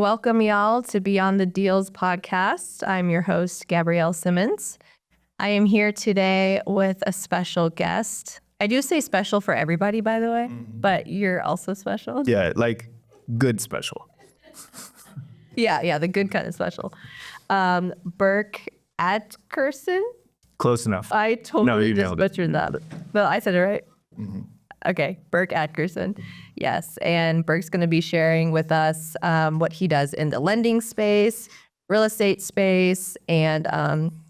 Welcome, y'all, to Beyond the Deals podcast. I'm your host, Gabrielle Simmons. I am here today with a special guest. I do say special for everybody, by the way, but you're also special. Yeah, like good special. Yeah, the good kind of special. Burke Atkerson. Close enough. I totally just nailed it. butchered that. No, I said it right. Okay, Burke Atkerson. Yes, and Burke's going to be sharing with us what he does in the lending space, real estate space, and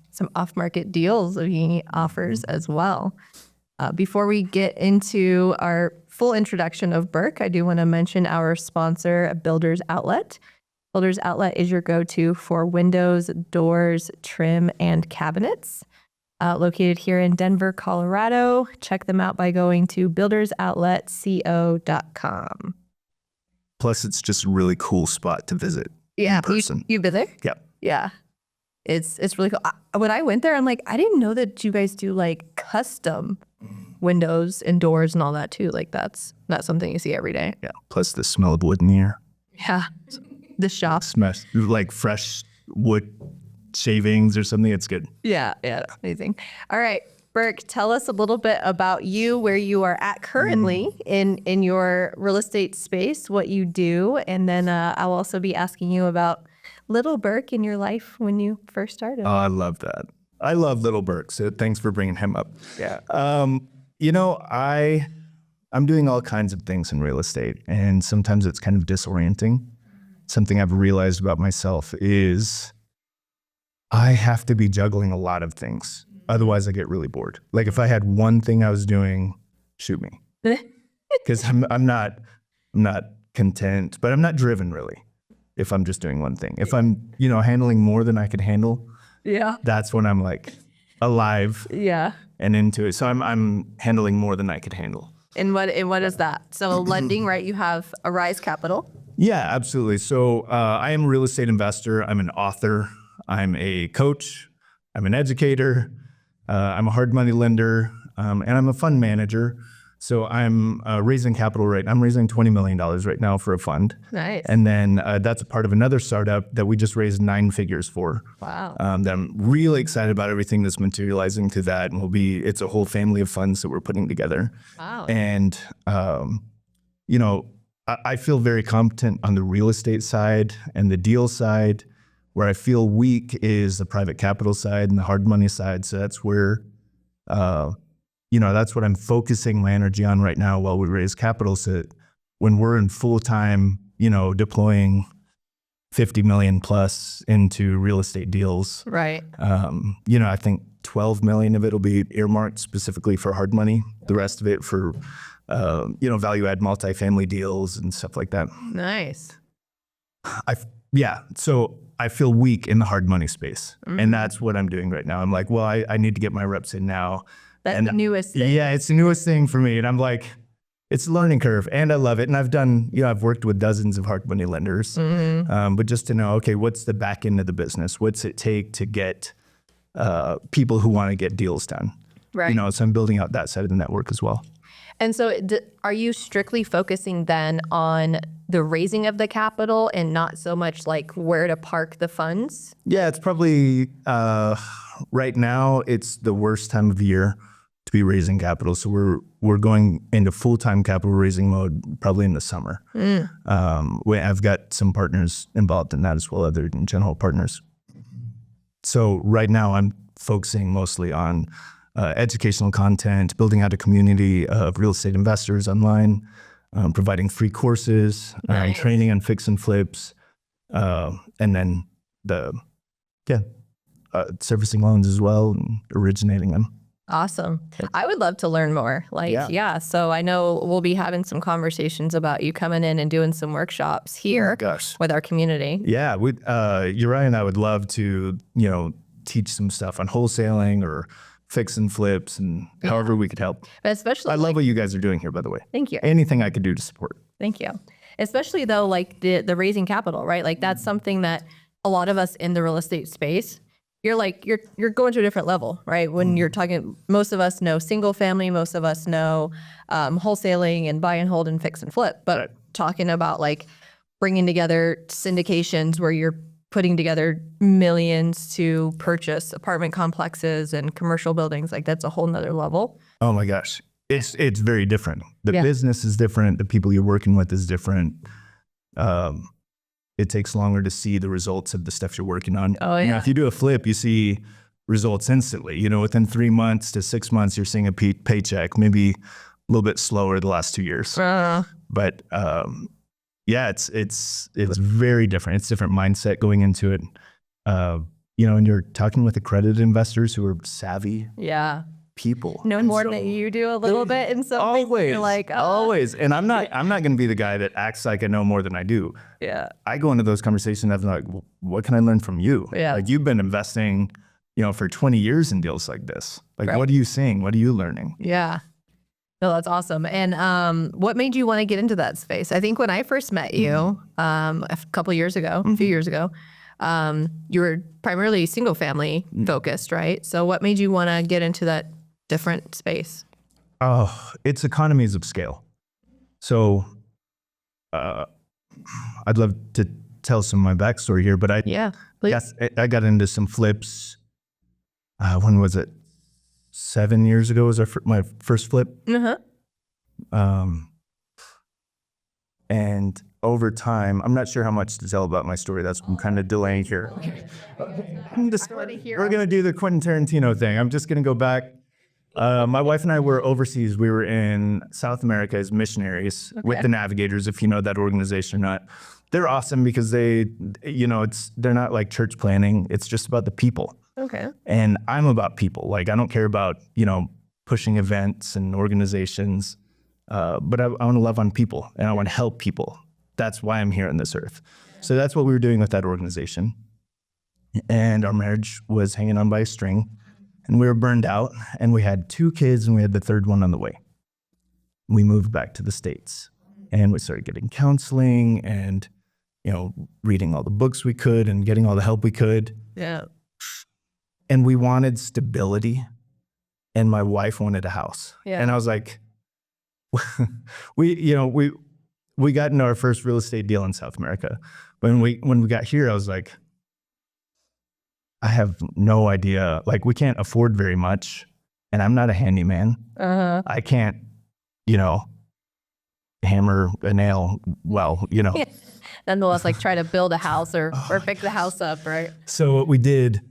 some off-market deals that he offers as well. Before we get into our full introduction of Burke, I do want to mention our sponsor, Builders Outlet. Builders Outlet is your go-to for windows, doors, trim, and cabinets. Located here in Denver, Colorado. Check them out by going to buildersoutletco.com. Plus, it's just a really cool spot to visit. Yeah, in person. You've been there? Yeah. Yeah, it's really cool. When I went there, I'm like, I didn't know that you guys do like custom windows and doors and all that too. Like that's not something you see every day. Yeah. Plus the smell of wood in the air. Yeah, the shop. Smells like fresh wood shavings or something. It's good. Yeah, amazing. All right, Burke, tell us a little bit about you, where you are at currently in your real estate space, what you do, and then I'll also be asking you about little Burke in your life when you first started. Oh, I love that. I love little Burke, so thanks for bringing him up. Yeah. I'm doing all kinds of things in real estate, and sometimes it's kind of disorienting. Something I've realized about myself is I have to be juggling a lot of things. Otherwise, I get really bored. Like if I had one thing I was doing, shoot me, because I'm not content, but I'm not driven really. If I'm just doing one thing, if I'm handling more than I could handle, that's when I'm like alive, and into it. So I'm handling more than I could handle. And what is that? So lending, right? You have Arise Capital. Yeah, absolutely. So I am a real estate investor. I'm an author. I'm a coach. I'm an educator. I'm a hard money lender, and I'm a fund manager. So I'm raising capital I'm raising $20 million right now for a fund. Nice. And then that's a part of another startup that we just raised 9 figures for. Wow. That I'm really excited about everything that's materializing to that. And it's a whole family of funds that we're putting together. Wow. And, I feel very competent on the real estate side and the deal side. Where I feel weak is the private capital side and the hard money side. So that's where, that's what I'm focusing my energy on right now while we raise capital. So that when we're in full time, deploying 50 million plus into real estate deals, right. I think 12 million of it will be earmarked specifically for hard money. The rest of it for, value add multifamily deals and stuff like that. Nice. So I feel weak in the hard money space. And that's what I'm doing right now. I'm like, well, I need to get my reps in now. That's the newest thing. Yeah, it's the newest thing for me. And I'm like, it's a learning curve and I love it. And I've done, I've worked with dozens of hard money lenders. But just to know, okay, what's the back end of the business? What's it take to get people who want to get deals done? Right. So I'm building out that side of the network as well. And so are you strictly focusing then on the raising of the capital and not so much like where to park the funds? Yeah, it's probably right now it's the worst time of year to be raising capital. So we're going into full-time capital raising mode probably in the summer. I've got some partners involved in that as well, other than general partners. So right now I'm focusing mostly on educational content, building out a community of real estate investors online, providing free courses, training on fix and flips, and then servicing loans as well and originating them. Awesome. I would love to learn more. So I know we'll be having some conversations about you coming in and doing some workshops here with our community. Yeah, Uriah and I would love to, teach some stuff on wholesaling or fix and flips and however we could help. But especially I love what you guys are doing here, by the way. Thank you. Anything I could do to support. Thank you. Especially though, like the raising capital, right? Like that's something that a lot of us in the real estate space, you're going to a different level, right? When you're talking, most of us know single family, most of us know wholesaling and buy and hold and fix and flip, but talking about like bringing together syndications where you're putting together millions to purchase apartment complexes and commercial buildings. Like that's a whole nother level. Oh my gosh. It's very different. The Yeah. business is different. The people you're working with is different. It takes longer to see the results of the stuff you're working on. Oh, You know, yeah. if you do a flip, you see results instantly. You know, within 3 months to 6 months, you're seeing a paycheck, maybe a little bit slower the last 2 years. But yeah, it's very different. It's different mindset going into it. You know, and you're talking with accredited investors who are savvy Yeah. people. No And more so- than you do a little bit in some things. Always, You're like, always. And I'm not going to be the guy that acts like I know more than I do. Yeah. I go into those conversations. I'm like, what can I learn from you? Yeah. Like you've been investing, you know, for 20 years in deals like this. Like, Right. what are you seeing? What are you learning? Yeah. No, that's awesome. And what made you want to get into that space? I think when I first met you a couple years ago, a few years ago, you were primarily single family focused, right? So what made you want to get into that different space? Oh, it's economies of scale. So I'd love to tell some of my backstory here, but Yeah, please. yes, I got into some flips. When was it? 7 years ago was my first flip. Uh-huh. And over time, I'm not sure how much to tell about my story. That's I'm kind of delaying here. We're going to do the Quentin Tarantino thing. I'm just going to go back. My wife and I were overseas. We were in South America as missionaries with the Navigators, if you know that organization or not. They're awesome because they're not like church planning. It's just about the people. Okay. And I'm about people. Like I don't care about, pushing events and organizations, but I want to love on people and I want to help people. That's why I'm here on this earth. So that's what we were doing with that organization. And our marriage was hanging on by a string. And we were burned out, and we had 2 kids, and we had the 3rd one on the way. We moved back to the States, and we started getting counseling and, reading all the books we could and getting all the help we could. Yeah. And we wanted stability, and my wife wanted a house. Yeah. And I was like, we got into our first real estate deal in South America. When we got here, I was like, I have no idea. Like, we can't afford very much, and I'm not a handyman. Uh-huh. I can't, hammer a nail well, Nonetheless, like try to build a house or fix the house up, right? So what we did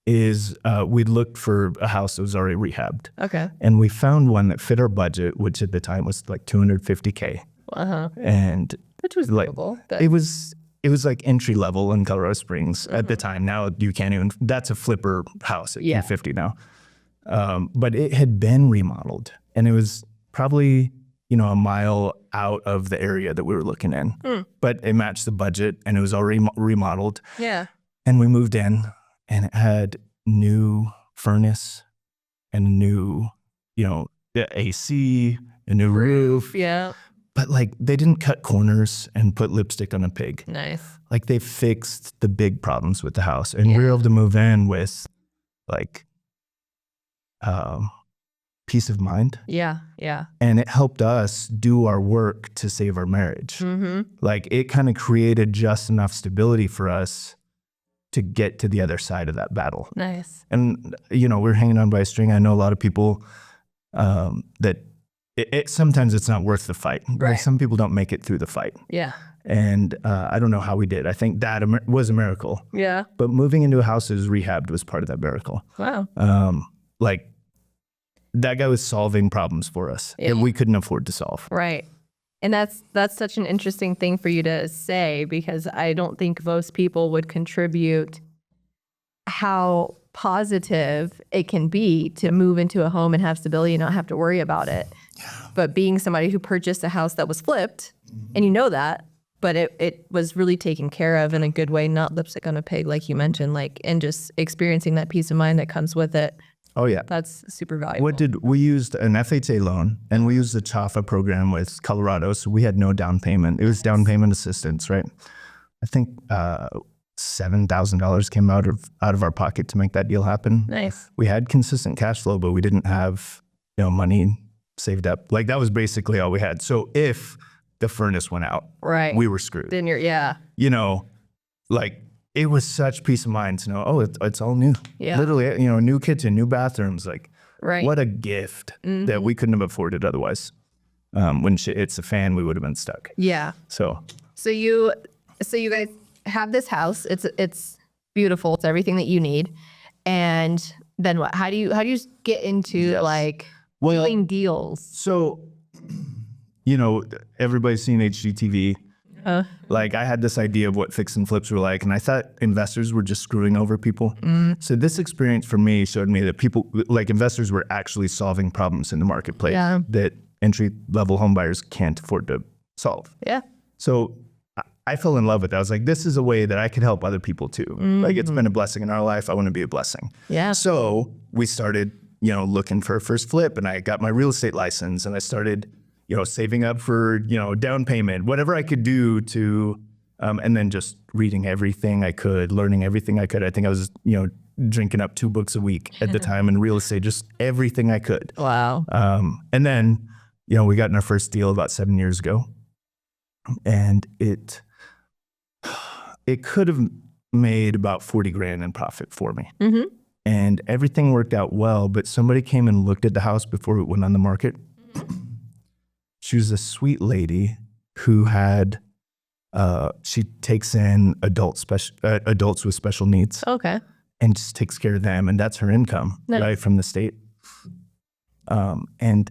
is we looked for a house that was already rehabbed. Okay. And we found one that fit our budget, which at the time was like $250K. Uh-huh. And Which was like, doable. it was like entry level in Colorado Springs at the time. Now you can't even, that's a flipper house at $250 now. But it had been remodeled, and it was probably, a mile out of the area that we were looking in, but it matched the budget and it was already remodeled. Yeah. And we moved in, and it had new furnace and a new, AC, a new roof. Yeah. But like they didn't cut corners and put lipstick on a pig. Nice. Like they fixed the big problems with the house, and we were able to move in with like peace of mind. Yeah. Yeah. And it helped us do our work to save our marriage. Mm-hmm. Like it kind of created just enough stability for us to get to the other side of that battle. Nice. And, we're hanging on by a string. I know a lot of people that sometimes it's not worth the fight. Right. Like some people don't make it through the fight. Yeah. And I don't know how we did. I think that was a miracle. Yeah. But moving into a house that was rehabbed was part of that miracle. Wow. Like that guy was solving problems for us that we couldn't afford to solve. Right. And that's such an interesting thing for you to say, because I don't think most people would contribute how positive it can be to move into a home and have stability and not have to worry about it. Yeah. But being somebody who purchased a house that was flipped, and that, but it was really taken care of in a good way, not lipstick on a pig, like you mentioned, and just experiencing that peace of mind that comes with it. Oh yeah. That's super valuable. We used an FHA loan, and we used the CHAFA program with Colorado. So we had no down payment. It was down payment assistance, right? I think $7,000 came out of our pocket to make that deal happen. Nice. We had consistent cash flow, but we didn't have, money saved up. Like that was basically all we had. So if the furnace went out. Right. We were screwed. Then yeah. You know, like it was such peace of mind to know, oh, it's all new. Yeah. Literally, you know, new kitchen, new bathrooms. Like, Right. what a gift that we couldn't have afforded otherwise. When shit hits the fan, we would have been stuck. Yeah. So you guys have this house. It's beautiful. It's everything that you need. And then what? How do you get into like doing deals? So, you know, everybody's seen HGTV. Like I had this idea of what fix and flips were like, and I thought investors were just screwing over people. So this experience for me showed me that people, like investors, were actually solving problems in the marketplace that entry-level home buyers can't afford to solve. Yeah. So I fell in love with that. I was like, this is a way that I could help other people too. Like it's been a blessing in our life. I want to be a blessing. Yeah. So we started, you know, looking for a first flip, and I got my real estate license, and I started, you know, saving up for, you know, down payment, whatever I could do to, and then just reading everything I could, learning everything I could. I think I was, you know, drinking up 2 books a week at the time in real estate, just everything I could. Wow. And then, you know, we got in our first deal about 7 years ago, and it could have made about 40 grand in profit for me. And everything worked out well, but somebody came and looked at the house before it went on the market. She was a sweet lady who had, she takes in adults with special needs Okay. and just takes care of them. And that's her income, right, from the state. And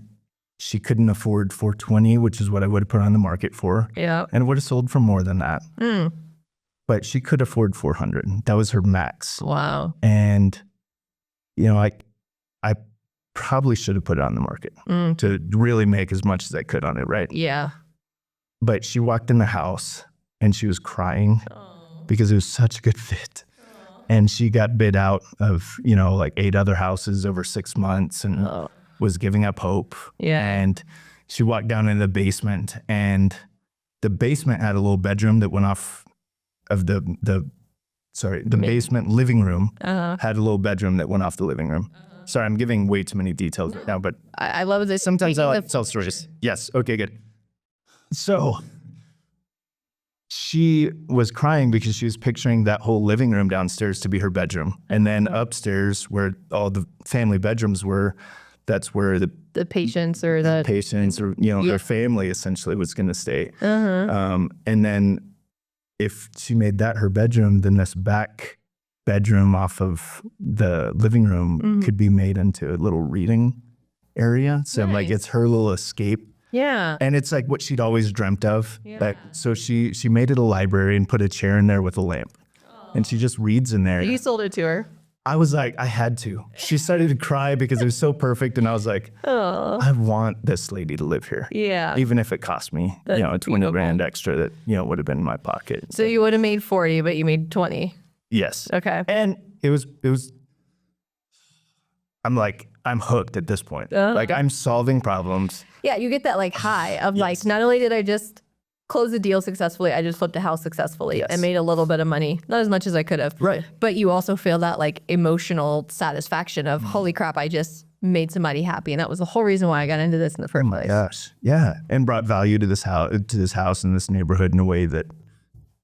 she couldn't afford 420, which is what I would have put on the market for. Yeah. And it would have sold for more than that. But she could afford 400. That was her max. Wow. And, you know, I probably should have put it on the market to really make as much as I could on it, right? Yeah. But she walked in the house and she was crying because it was such a good fit. And she got bid out of, you know, like 8 other houses over 6 months and was giving up hope. Yeah. And she walked down into the basement, and the basement had a little bedroom that went off of the basement living room had a little bedroom that went off the living room. Sorry, I'm giving way too many details right now, but I love this. sometimes I like to tell stories. Yes. Okay, good. So she was crying because she was picturing that whole living room downstairs to be her bedroom. And then upstairs, where all the family bedrooms were, that's where the patients or the patients or, you know, their family essentially was going to stay. And then if she made that her bedroom, then this back bedroom off of the living room could be made into a little reading area. So like it's her little escape. Yeah. And it's like what she'd always dreamt of. Like, so she made it a library and put a chair in there with a lamp. And she just reads in there. You sold it to her. I was like, I had to. She started to cry because it was so perfect. And I was like, I want this lady to live here. Yeah. Even if it cost me, you know, 20 grand extra that, you know, would have been in my pocket. So you would have made 40, but you made 20. Yes. Okay. And it was, I'm like, I'm hooked at this point. Like I'm solving problems. Yeah, you get that like high of like, not only did I just close the deal successfully, I just flipped a house successfully and made a little bit of money. Not as much as I could have. Right. But you also feel that like emotional satisfaction of, holy crap, I just made somebody happy. And that was the whole reason why I got into this in the first place. Gosh. Yeah. And brought value to this house and this neighborhood in a way that,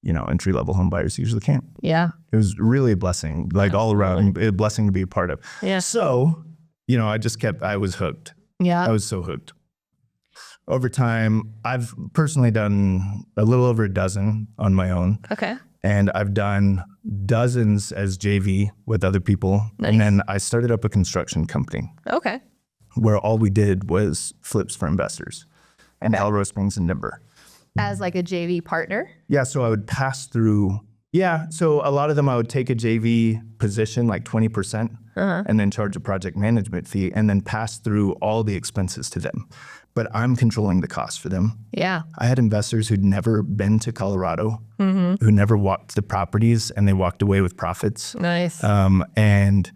you know, entry-level home buyers usually can't. Yeah. It was really a blessing, like all around, a blessing to be a part of. Yeah. So, you know, I was hooked. Yeah. I was so hooked. Over time, I've personally done a little over a dozen on my own. Okay. And I've done dozens as JV with other people. Nice. And then I started up a construction company Okay. where all we did was flips for investors in Colorado Springs and Denver. As like a JV partner? Yeah, so I would pass through. Yeah, so a lot of them I would take a JV position, like 20%, and then charge a project management fee and then pass through all the expenses to them. But I'm controlling the cost for them. Yeah. I had investors who'd never been to Colorado, who never walked the properties, and they walked away with profits. Nice. And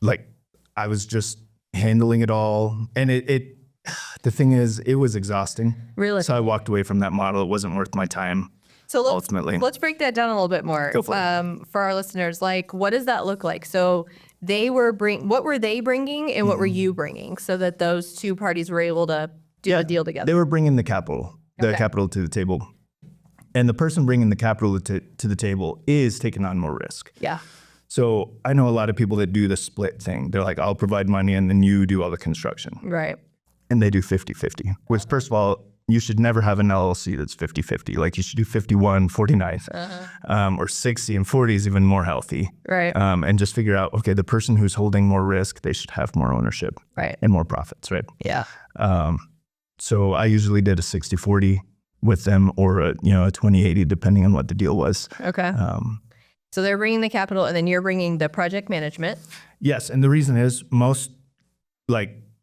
like I was just handling it all. And the thing is, it was exhausting. Really? So I walked away from that model. It wasn't worth my time. So ultimately. Let's break that down a little bit more. Go for it. For our listeners, like what does that look like? So what were they bringing and what were you bringing so that those two parties were able to do a deal together? They were bringing the capital. the Okay. capital to the table. And the person bringing the capital to the table is taking on more risk. Yeah. So I know a lot of people that do the split thing. They're like, I'll provide money and then you do all the construction. Right. And they do 50-50, which first of all, you should never have an LLC that's 50-50. Like you should do 51, 49, or 60 and 40 is even more healthy. Right. And just figure out, okay, the person who's holding more risk, they should have more ownership Right. and more profits, right? Yeah. So I usually did a 60-40 with them or a 20-80, depending on what the deal was. Okay. So they're bringing the capital and then you're bringing the project management. Yes. And the reason is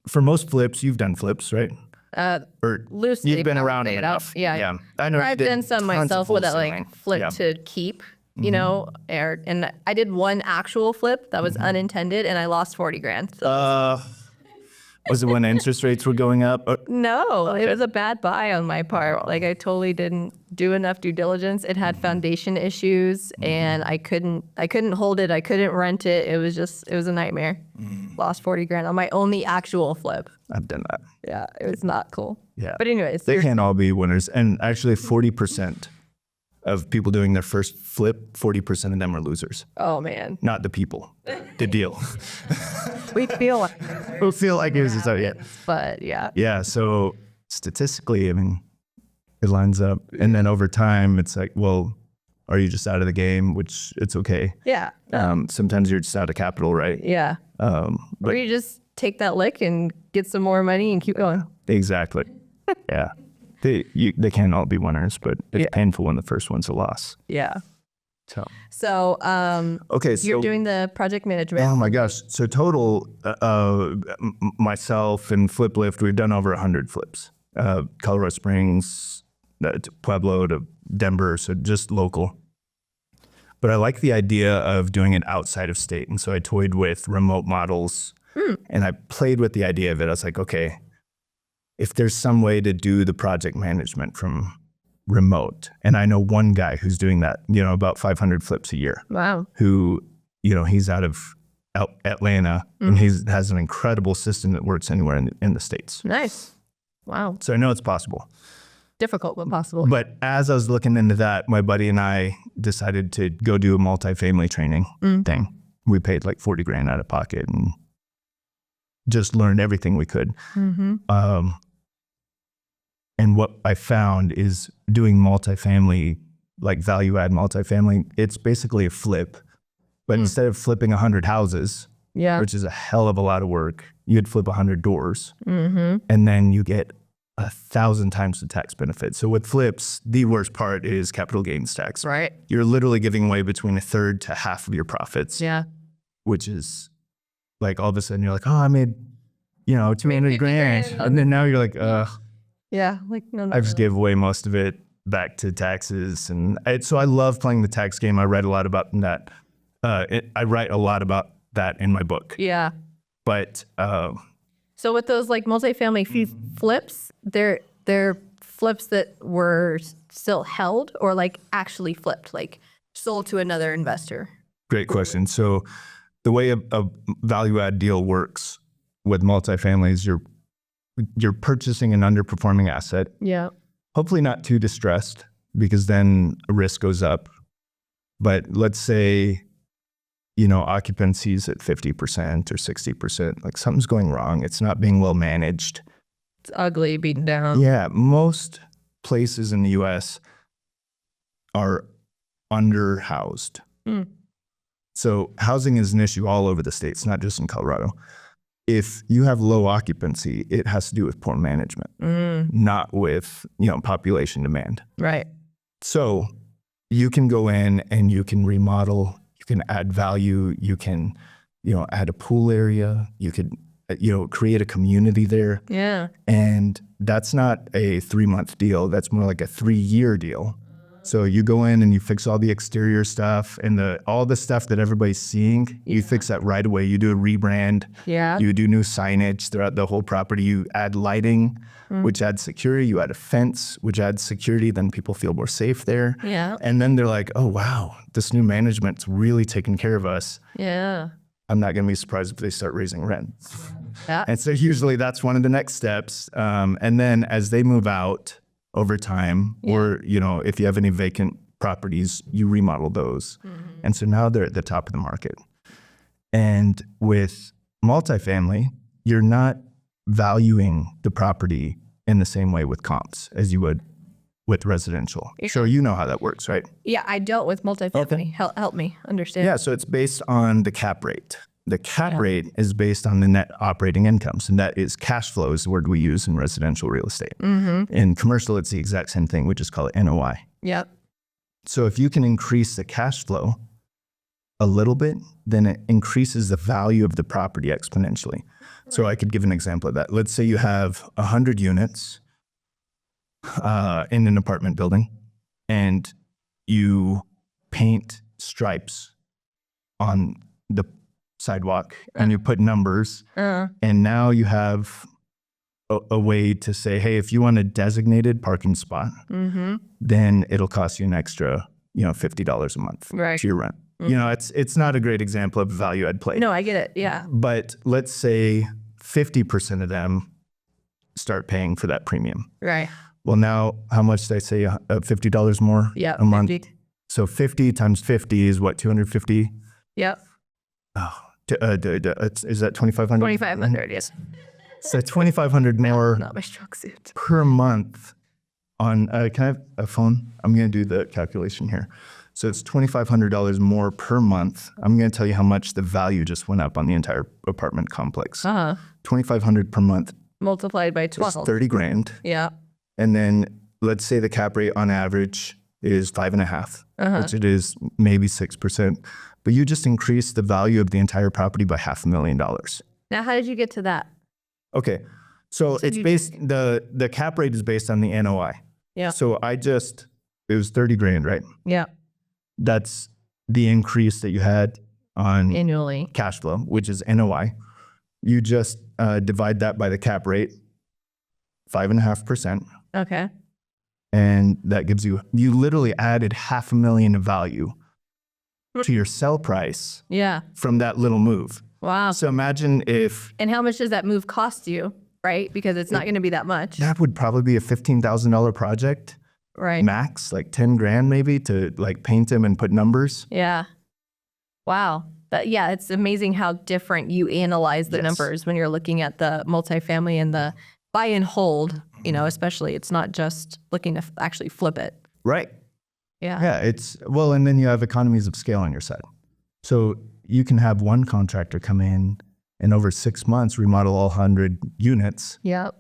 for most flips, you've done flips, right? Or Loosely. you've been around probably, enough. Yeah. I know. I've you did done some tons of myself full with that ceiling. like flip Yeah. to keep, and I did one actual flip that was unintended and I lost 40 grand. So. Was it when interest rates were going up? No, it was a bad buy on my part. Like I totally didn't do enough due diligence. It had foundation issues and I couldn't hold it. I couldn't rent it. It was a nightmare. Lost 40 grand on my only actual flip. I've done that. Yeah, it was not cool. Yeah. But anyways, They can't all be winners. And actually 40% of people doing their first flip, 40% of them are losers. oh man, Not the people, the deal. we feel like, We feel like it was so, yeah. but yeah. Yeah, so statistically, I mean, it lines up. And then over time, it's like, well, are you just out of the game? Which it's okay. Yeah. Sometimes you're just out of capital, right? Yeah. Or But you just take that lick and get some more money and keep going. exactly. Yeah. They can't all be winners, but it's painful when the first one's a loss. Yeah. So, So okay. So, you're doing the project management. oh my gosh. So total, myself and Flip Lift, we've done over 100 flips. Colorado Springs, to Pueblo to Denver, so just local. But I like the idea of doing it outside of state. And so I toyed with remote models and I played with the idea of it. I was like, okay, if there's some way to do the project management from remote, and I know one guy who's doing that, about 500 flips a year, Wow. who, he's out of Atlanta and he has an incredible system that works anywhere in the States. Nice. Wow. So I know it's possible. Difficult, but possible. But as I was looking into that, my buddy and I decided to go do a multifamily training thing. We paid like 40 grand out of pocket and just learned everything we could. And what I found is doing multifamily, like value add multifamily, it's basically a flip. But instead of flipping 100 houses, Yeah. which is a hell of a lot of work, you'd flip 100 doors. And then you get 1,000 times the tax benefit. So with flips, the worst part is capital gains tax. Right. You're literally giving away between a third to half of your profits, Yeah. which is like all of a sudden you're like, oh, I made, 200 grand. And then now you're like, Yeah. Like, no. I just gave away most of it back to taxes. And so I love playing the tax game. I read a lot about that. I write a lot about that in my book. Yeah. But So with those like multifamily flips, they're flips that were still held or like actually flipped, like sold to another investor. great question. So the way a value add deal works with multifamily is you're purchasing an underperforming asset, Yeah. hopefully not too distressed because then risk goes up. But let's say, occupancy's at 50% or 60%, like something's going wrong. It's not being well managed. It's ugly, beaten down. Yeah, most places in the US are underhoused. So housing is an issue all over the states, not just in Colorado. If you have low occupancy, it has to do with poor management, not with, population demand. Right. So you can go in and you can remodel, you can add value, you can, add a pool area, you could, create a community there. Yeah. And that's not a 3-month deal. That's more like a 3-year deal. So you go in and you fix all the exterior stuff and all the stuff that everybody's seeing. You fix that right away. You do a rebrand. Yeah. You do new signage throughout the whole property. You add lighting, which adds security. You add a fence, which adds security. Then people feel more safe there. Yeah. And then they're like, oh, wow, this new management's really taking care of us. Yeah. I'm not going to be surprised if they start raising rent. Yeah. And so usually that's one of the next steps. And then as they move out, over time, or, if you have any vacant properties, you remodel those. And so now they're at the top of the market. And with multifamily, you're not valuing the property in the same way with comps as you would with residential. So you know how that works, right? Yeah, I dealt with multifamily. Help me understand. Yeah, so it's based on the cap rate. The cap rate is based on the net operating incomes, and that is cash flow is the word we use in residential real estate. In commercial, it's the exact same thing. We just call it NOI. Yep. So if you can increase the cash flow a little bit, then it increases the value of the property exponentially. So I could give an example of that. Let's say you have 100 units in an apartment building, and you paint stripes on the sidewalk and you put numbers, and now you have a way to say, hey, if you want a designated parking spot, then it'll cost you an extra, $50 a month to your rent. It's not a great example of value add play. No, I get it. Yeah. But let's say 50% of them start paying for that premium. Right. Well, now how much did I say? $50 more a month. 50. So 50 times 50 is what, 250? Yep. Oh, is that 2,500? 2,500, yes. So 2,500 more Not my strong suit. per month on, can I have a phone? I'm going to do the calculation here. So it's $2,500 more per month. I'm going to tell you how much the value just went up on the entire apartment complex. $2,500 per month. Multiplied by 12. That's 30 grand. Yeah. And then let's say the cap rate on average is 5.5, which it is maybe 6%. But you just increased the value of the entire property by $500,000. Now, how did you get to that? Okay. So it's based, the cap rate is based on the NOI. Yeah. So it was 30 grand, right? Yeah. That's the increase that you had on Annually. cash flow, which is NOI. You just divide that by the cap rate, 5.5%. Okay. And that gives you literally added $500,000 of value to your sell price from that little move. Wow. So imagine if... And how much does that move cost you, right? Because it's not going to be that much. That would probably be a $15,000 project. Right. Max, like 10 grand maybe to paint them and put numbers. Yeah. Wow. It's amazing how different you analyze the numbers when you're looking at the multifamily and the buy and hold, especially. It's not just looking to actually flip it. Right. Yeah. Yeah, and then you have economies of scale on your side. So you can have one contractor come in and over 6 months remodel all 100 units. Yep.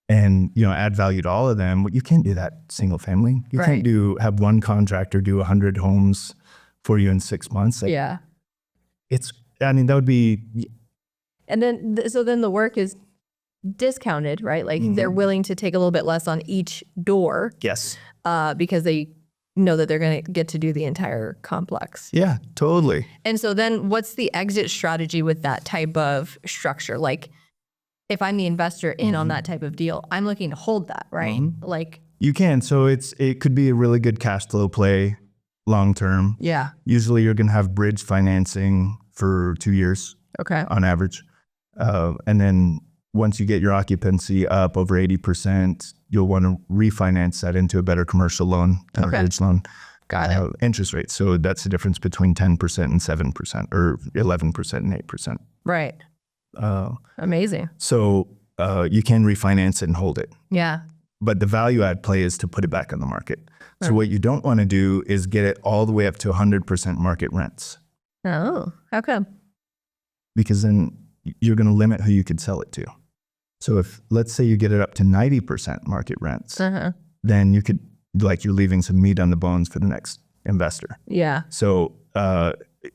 And, add value to all of them. You can't do that single family. You can't have one contractor do 100 homes for you in 6 months. That would be. And then, so then the work is discounted, right? They're willing to take a little bit less on each door. Yes. Because they know that they're going to get to do the entire complex. Yeah, totally. And so then what's the exit strategy with that type of structure? If I'm the investor in on that type of deal, I'm looking to hold that, right? You can. So it could be a really good cash flow play long term. Yeah. Usually you're going to have bridge financing for 2 years on average. And then once you get your occupancy up over 80%, you'll want to refinance that into a better commercial loan, a bridge loan. Got it. Interest rate. So that's the difference between 10% and 7% or 11% and 8%. Right. Amazing. So you can refinance it and hold it. Yeah. But the value add play is to put it back on the market. So what you don't want to do is get it all the way up to 100% market rents. Oh, how come? Because then you're going to limit who you could sell it to. So if, let's say you get it up to 90% market rents, then you could, you're leaving some meat on the bones for the next investor. Yeah. So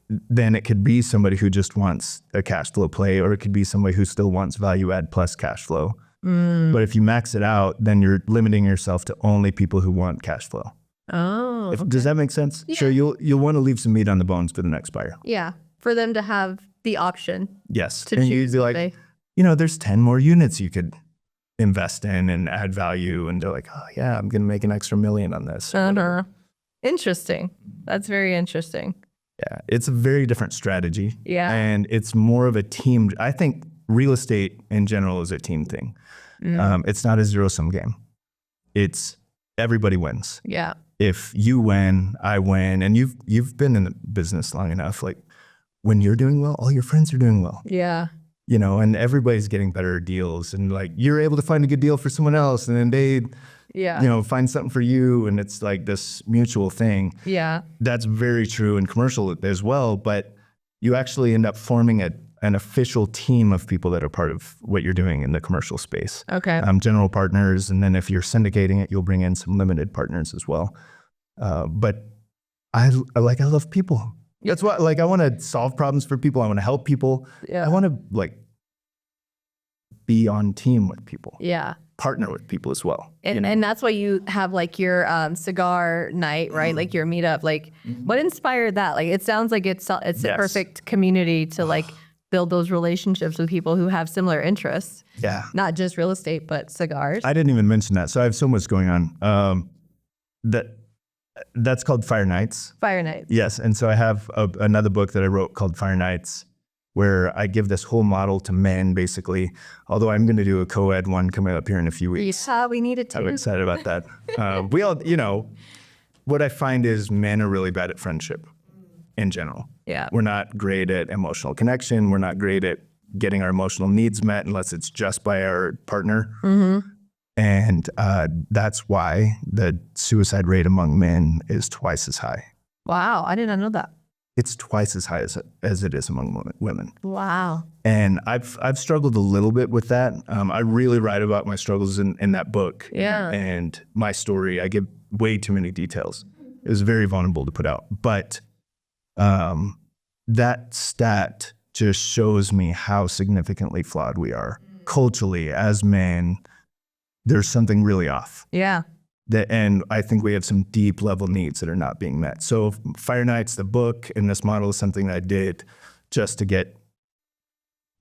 then it could be somebody who just wants a cash flow play, or it could be somebody who still wants value add plus cash flow. But if you max it out, then you're limiting yourself to only people who want cash flow. Oh, Does that make sense? Yeah. Sure, you'll want to leave some meat on the bones for the next buyer. Yeah, for them to have the option. Yes, to and choose. You'd be like, there's 10 more units you could invest in and add value, and they're like, oh yeah, I'm gonna make an extra $1 million on this. Interesting. That's very interesting. Yeah, it's a very different strategy. Yeah, and it's more of a team. I think real estate in general is a team thing. It's not a zero-sum game. it's everybody wins. Yeah. If you win, I win. And you've been in the business long enough. Like when you're doing well, all your friends are doing well. Yeah. You know, and everybody's getting better deals, and like you're able to find a good deal for someone else, and then they, Yeah. you know, find something for you, and it's like this mutual thing. Yeah. That's very true in commercial as well, but you actually end up forming an official team of people that are part of what you're doing in the commercial space. Okay. General partners, and then if you're syndicating it, you'll bring in some limited partners as well. But I love people. That's what, like, I want to solve problems for people. I want to help people. Yeah. I want to like be on team with people, Yeah. partner with people as well. And that's why you have like your cigar night, right? Like your meetup. Like what inspired that? Like it sounds like it's a perfect community to like build those relationships with people who have similar interests. Yeah. Not just real estate, but cigars. I didn't even mention that. So I have so much going on. That's called Fire Nights. Fire nights. Yes. And so I have another book that I wrote called Fire Nights, where I give this whole model to men, basically. Although I'm going to do a co-ed one coming up here in a few weeks. Yeah, we need it too. I'm excited about that. We all, you know, what I find is men are really bad at friendship in general. Yeah. We're not great at emotional connection. We're not great at getting our emotional needs met unless it's just by our partner. Mm-hmm. And that's why the suicide rate among men is twice as high. Wow, I did not know that. It's twice as high as it is among women. Wow. And I've struggled a little bit with that. I really write about my struggles in that book. Yeah. And my story. I give way too many details. It was very vulnerable to put out. But that stat just shows me how significantly flawed we are. Culturally, as men, there's something really off. Yeah. And I think we have some deep level needs that are not being met. So Fire Nights, the book, and this model is something that I did just to get,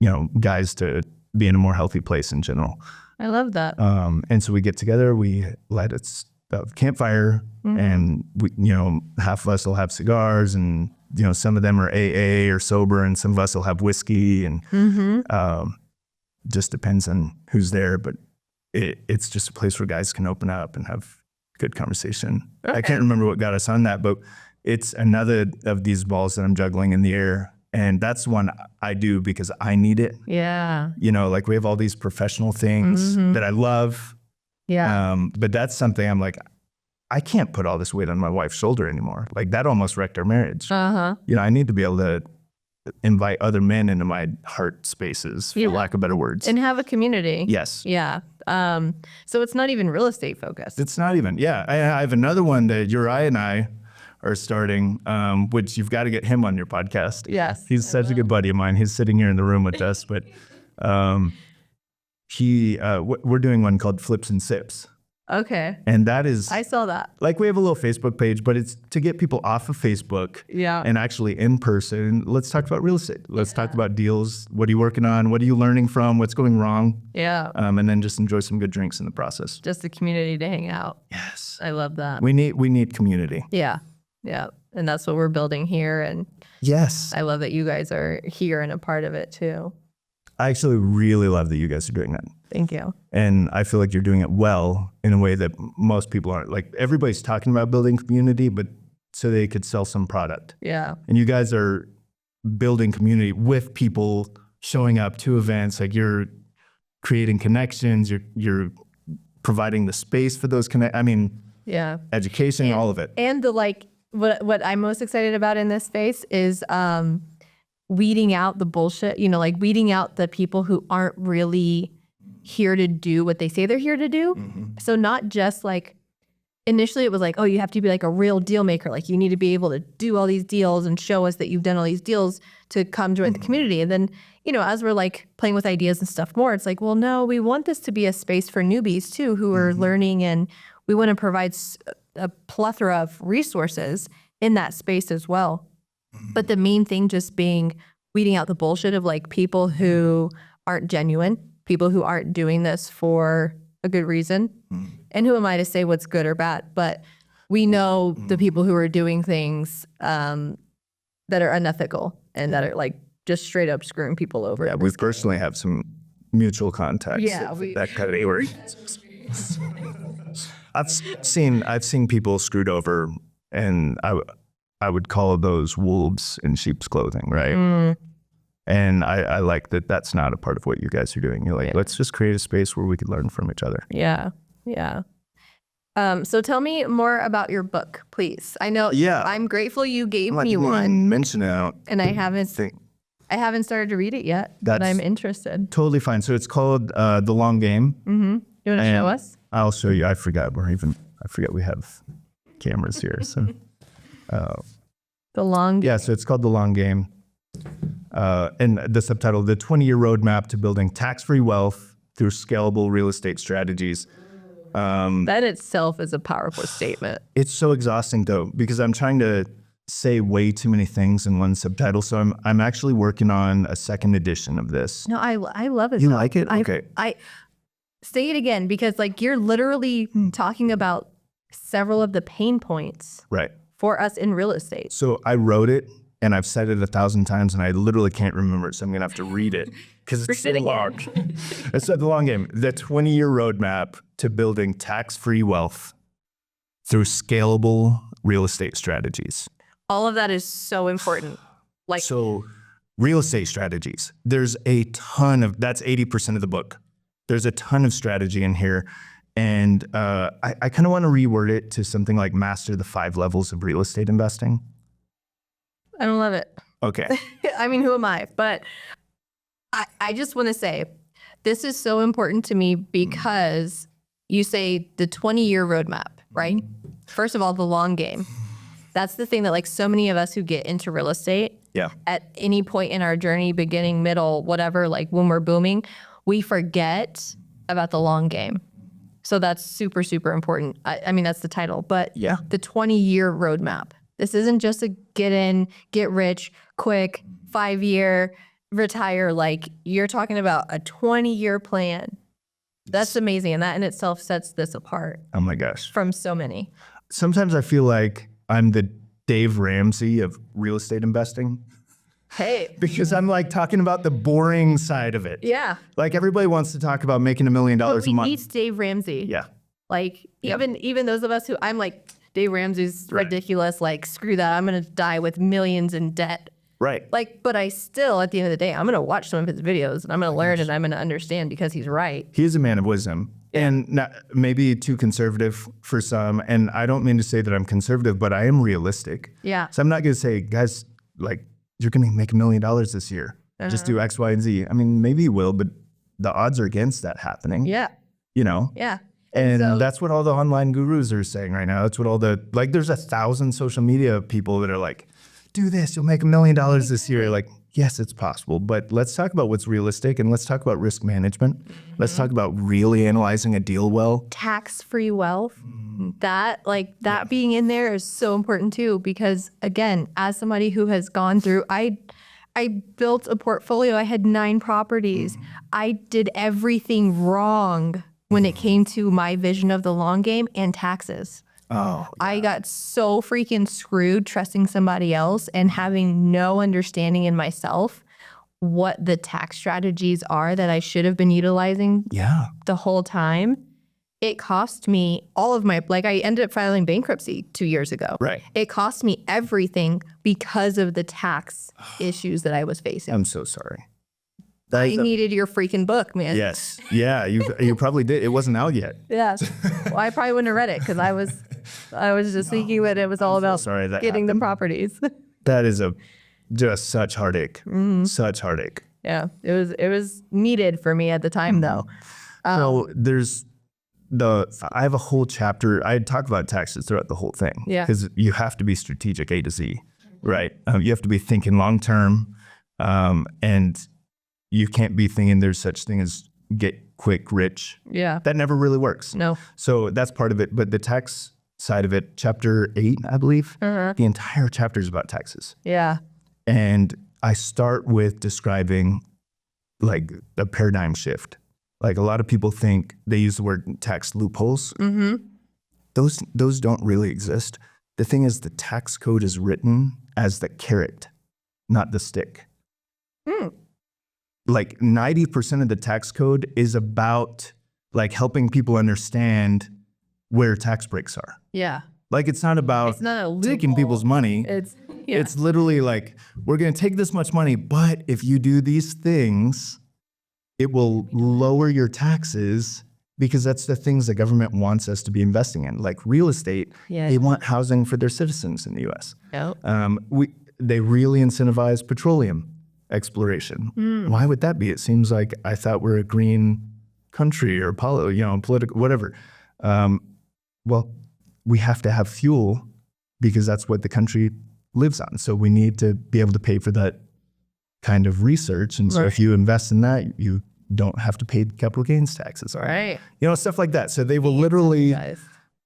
you know, guys to be in a more healthy place in general. I love that. And so we get together, we light a campfire, and we, you know, half of us will have cigars, and you know, some of them are AA or sober, and some of us will have whiskey, and just depends on who's there. But it's just a place where guys can open up and have good conversation. Okay. I can't remember what got us on that, but it's another of these balls that I'm juggling in the air. And that's one I do because I need it. Yeah. You know, like we have all these professional things that I love. Yeah. But that's something I'm like, I can't put all this weight on my wife's shoulder anymore. Like that almost wrecked our marriage. Uh-huh. You know, I need to be able to invite other men into my heart spaces, for lack of better words. And have a community. Yes. Yeah. So it's not even real estate focused. It's not even. Yeah. I have another one that Uri and I are starting, which you've got to get him on your podcast. Yes. He's such a good buddy of mine. He's sitting here in the room with us, but we're doing one called Flips and Sips. Okay. And that is, I saw that. like, we have a little Facebook page, but it's to get people off of Facebook and actually in person. Let's talk about real estate. Let's talk about deals. What are you working on? What are you learning from? What's going wrong? Yeah. And then just enjoy some good drinks in the process. Just a community to hang out. Yes. I love that. We need community. Yeah. Yeah. And that's what we're building here. And yes, I love that you guys are here and a part of it too. I actually really love that you guys are doing that. Thank you. And I feel like you're doing it well in a way that most people aren't. Like everybody's talking about building community, but so they could sell some product. Yeah. And you guys are building community with people showing up to events. Like you're creating connections. You're providing the space for those education, all of it. And the what I'm most excited about in this space is weeding out the bullshit, like weeding out the people who aren't really here to do what they say they're here to do. So not just like, initially it was like, oh, you have to be like a real deal maker. Like you need to be able to do all these deals and show us that you've done all these deals to come join the community. And then, as we're like playing with ideas and stuff more, it's like, well, no, we want this to be a space for newbies too, who are learning, and we want to provide a plethora of resources in that space as well. But the main thing just being weeding out the bullshit of like people who aren't genuine, people who aren't doing this for a good reason. And who am I to say what's good or bad? But we know the people who are doing things that are unethical and that are like just straight up screwing people over. Yeah, we personally have some mutual contacts. Yeah, that kind of area. I've seen people screwed over, and I would call those wolves in sheep's clothing, right? And I like that that's not a part of what you guys are doing. You're like, let's just create a space where we can learn from each other. Yeah. So tell me more about your book, please. I know I'm grateful you gave me one. Mention it out. And I haven't started to read it yet, but I'm interested. Totally fine. So it's called The Long Game. You want to show us? I'll show you. I forgot we have cameras here. So The Long Game. Yeah, so it's called The Long Game. And the subtitle, The 20-Year Roadmap to Building Tax-Free Wealth Through Scalable Real Estate Strategies. That itself is a powerful statement. It's so exhausting though, because I'm trying to say way too many things in one subtitle. So I'm actually working on a second edition of this. No, I love it. You like it? Okay. I say it again, because like you're literally talking about several of the pain points for us in real estate. So I wrote it, and I've said it 1,000 times, and I literally can't remember it, so I'm going to have to read it because it's so long. It's The Long Game, the 20-year roadmap to building tax-free wealth through scalable real estate strategies. All of that is so important. So real estate strategies, there's a ton of, that's 80% of the book. There's a ton of strategy in here. And I kind of want to reword it to something like master the 5 levels of real estate investing. I don't love it. Okay. I mean, who am I? But I just want to say, this is so important to me because you say the 20-year roadmap, right? First of all, the long game. That's the thing that like so many of us who get into real estate at any point in our journey, beginning, middle, whatever, like when we're booming, we forget about the long game. So that's super, super important. I mean, that's the title, but the 20-year roadmap. This isn't just a get in, get rich, quick, 5-year, retire. Like you're talking about a 20-year plan. That's amazing. And that in itself sets this apart. Oh my gosh. From so many. Sometimes I feel like I'm the Dave Ramsey of real estate investing. Hey. Because I'm like talking about the boring side of it. Yeah. Like everybody wants to talk about making $1 million a month. We need Dave Ramsey. Yeah. Like even those of us who I'm like, Dave Ramsey's ridiculous. Like, screw that. I'm going to die with millions in debt. Right. Like, but I still, at the end of the day, I'm going to watch some of his videos and I'm going to learn and I'm going to understand because he's right. He is a man of wisdom and not, maybe too conservative for some. And I don't mean to say that I'm conservative, but I am realistic. Yeah. So I'm not going to say, guys, like, you're going to make $1 million this year. Just do X, Y, and Z. I mean, maybe you will, but the odds are against that happening. Yeah. You know? Yeah. And that's what all the online gurus are saying right now. That's what all the, like, there's 1,000 social media people that are like, do this, you'll make $1 million this year. Like, yes, it's possible, but let's talk about what's realistic and let's talk about risk management. Let's talk about really analyzing a deal well. Tax-free wealth, that being in there is so important too, because again, as somebody who has gone through, I built a portfolio. I had 9 properties. I did everything wrong when it came to my vision of the long game and taxes. Oh, I got so freaking screwed trusting somebody else and having no understanding in myself what the tax strategies are that I should have been utilizing the whole time. It cost me all of my, like I ended up filing bankruptcy 2 years ago. Right. It cost me everything because of the tax issues that I was facing. I'm so sorry. I needed your freaking book, man. Yes. Yeah, you probably did. It wasn't out yet. Yeah. Well, I probably wouldn't have read it because I was just thinking that it was all about getting the properties. That is just such heartache. Such heartache. Yeah. It was needed for me at the time though. So I have a whole chapter. I talk about taxes throughout the whole thing. Yeah. Because you have to be strategic A to Z, right? You have to be thinking long term, and you can't be thinking there's such thing as get quick rich. Yeah. That never really works. No. So that's part of it. But the tax side of it, chapter 8, I believe, the entire chapter is about taxes. Yeah. And I start with describing like a paradigm shift. Like a lot of people think they use the word tax loopholes. Those don't really exist. The thing is the tax code is written as the carrot, not the stick. Like 90% of the tax code is about like helping people understand where tax breaks are. Yeah. Like, it's not about It's not a taking loophole. people's money. It's Literally like, we're going to take this much money, but if you do these things, it will lower your taxes, because that's the things the government wants us to be investing in. Like real estate, they want housing for their citizens in the U.S. Yep. They really incentivize petroleum exploration. Why would that be? It seems like, I thought we're a green country or political, whatever. Well, we have to have fuel because that's what the country lives on. So we need to be able to pay for that kind of research. And so if you invest in that, you don't have to pay capital gains taxes on it. Stuff like that. So they will literally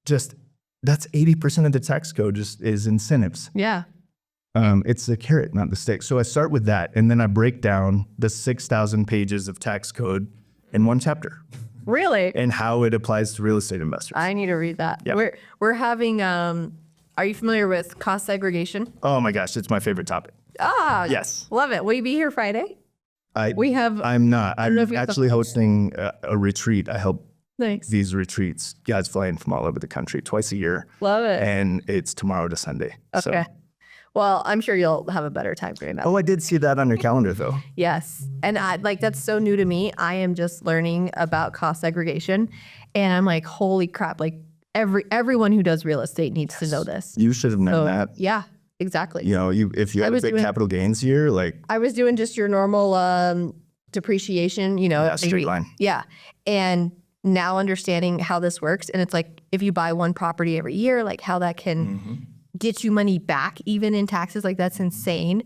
that's 80% of the tax code is incentives. Yeah. It's the carrot, not the stick. So I start with that, and then I break down the 6,000 pages of tax code in one chapter. Really? And how it applies to real estate investors. I need to read that. Yep. We're having, are you familiar with cost segregation? Oh my gosh, it's my favorite topic. Yes. Love it. Will you be here Friday? I'm not. I'm know if you have actually hosting a retreat. I help Thanks. these retreats. Guys fly in from all over the country twice a year. Love it. And it's tomorrow to Sunday. Okay. So. Well, I'm sure you'll have a better time during that. Oh, I did see that on your calendar, though. Yes. And that's so new to me. I am just learning about cost segregation. And I'm like, holy crap, like everyone who does real estate needs to know this. You should have known that. Yeah, exactly. If you had a big capital gains year, like. I was doing just your normal depreciation, straight line. Yeah. And now understanding how this works. And it's like, if you buy one property every year, like how that can get you money back, even in taxes, like that's insane.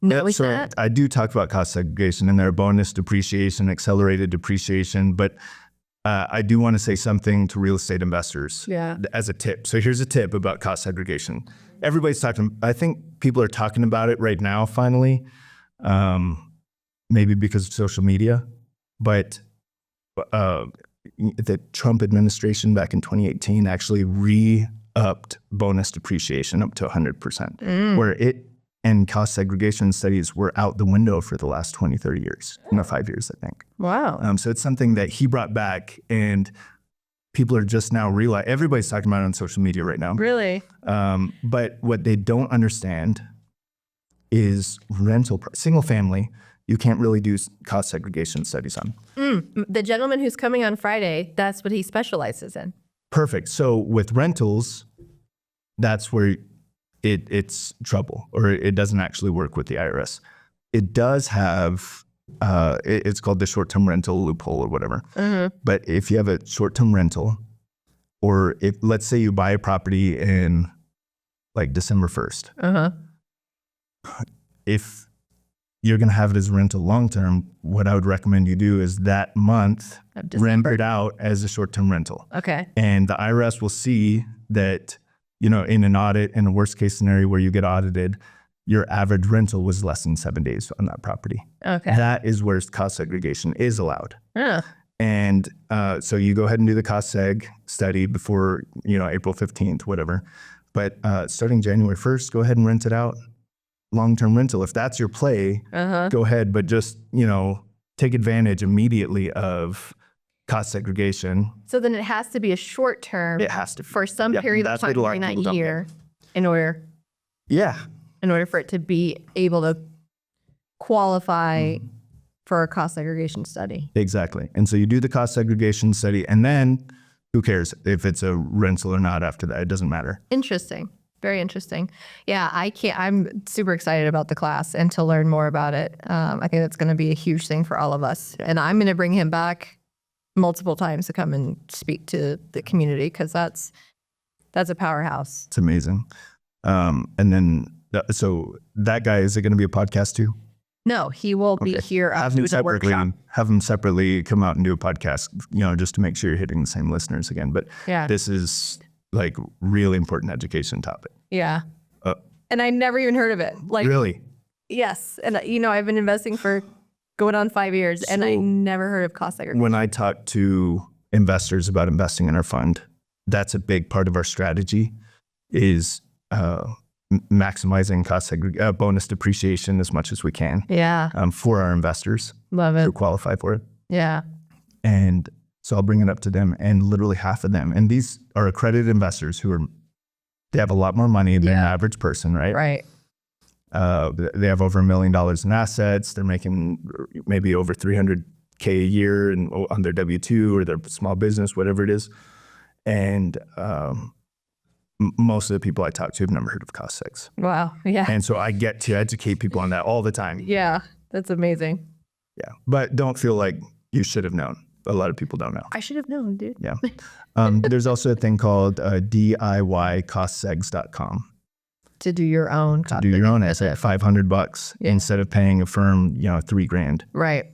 Knowing that. I do talk about cost segregation, and there are bonus depreciation, accelerated depreciation, but I do want to say something to real estate investors as a tip. So here's a tip about cost segregation. Everybody's talking, I think people are talking about it right now, finally, maybe because of social media, but the Trump administration back in 2018 actually re-upped bonus depreciation up to 100%, where it and cost segregation studies were out the window for the last 20, 30 years, 5 years, I think. Wow. So it's something that he brought back, and people are just now realizing, everybody's talking about it on social media right now. Really? But what they don't understand is single family, you can't really do cost segregation studies on. The gentleman who's coming on Friday, that's what he specializes in. Perfect. So with rentals, that's where it's trouble, or it doesn't actually work with the IRS. It does have, it's called the short-term rental loophole or whatever. But if you have a short-term rental, or if, let's say you buy a property in like December 1st, if you're going to have it as a rental long-term, what I would recommend you do is that month rent it out as a short-term rental. Okay. And the IRS will see that, in an audit, in a worst case scenario where you get audited, your average rental was less than 7 days on that property. Okay. That is where cost segregation is allowed. Yeah. And so you go ahead and do the cost seg study before, April 15th, whatever. But starting January 1st, go ahead and rent it out. Long-term rental. If that's your play, go ahead, but just, take advantage immediately of cost segregation. So then it has to be a short term. It has to be. For some period of time during that year in order for it to be able to qualify for a cost segregation study. Exactly. And so you do the cost segregation study, and then who cares if it's a rental or not after that? It doesn't matter. Interesting. Very interesting. Yeah, I'm super excited about the class and to learn more about it. I think that's going to be a huge thing for all of us. And I'm going to bring him back multiple times to come and speak to the community, because that's a powerhouse. It's amazing. And then, so that guy, is it going to be a podcast too? No, he will be here have him separately come out and do a podcast, just to make sure you're hitting the same listeners again. But this is like really important education topic. Yeah. And I never even heard of it. Like, really? Yes. And I've been investing for going on 5 years, and I never heard of cost segregation. When I talk to investors about investing in our fund, that's a big part of our strategy, is maximizing cost bonus depreciation as much as we can. Yeah. For our investors. Love it. Who qualify for it. Yeah. And So I'll bring it up to them, and literally half of them, and these are accredited investors they have a lot more money than an average person, right? Right. They have over $1 million in assets. They're making maybe over $300K a year on their W-2 or their small business, whatever it is. And most of the people I talk to have never heard of cost segs. Wow. Yeah. And so I get to educate people on that all the time. Yeah. That's amazing. Yeah. But don't feel like you should have known. A lot of people don't know. I should have known, dude. Yeah. There's also a thing called DIYcostsegs.com. To do your own. To do your own at $500 instead of paying a firm, $3,000. Right.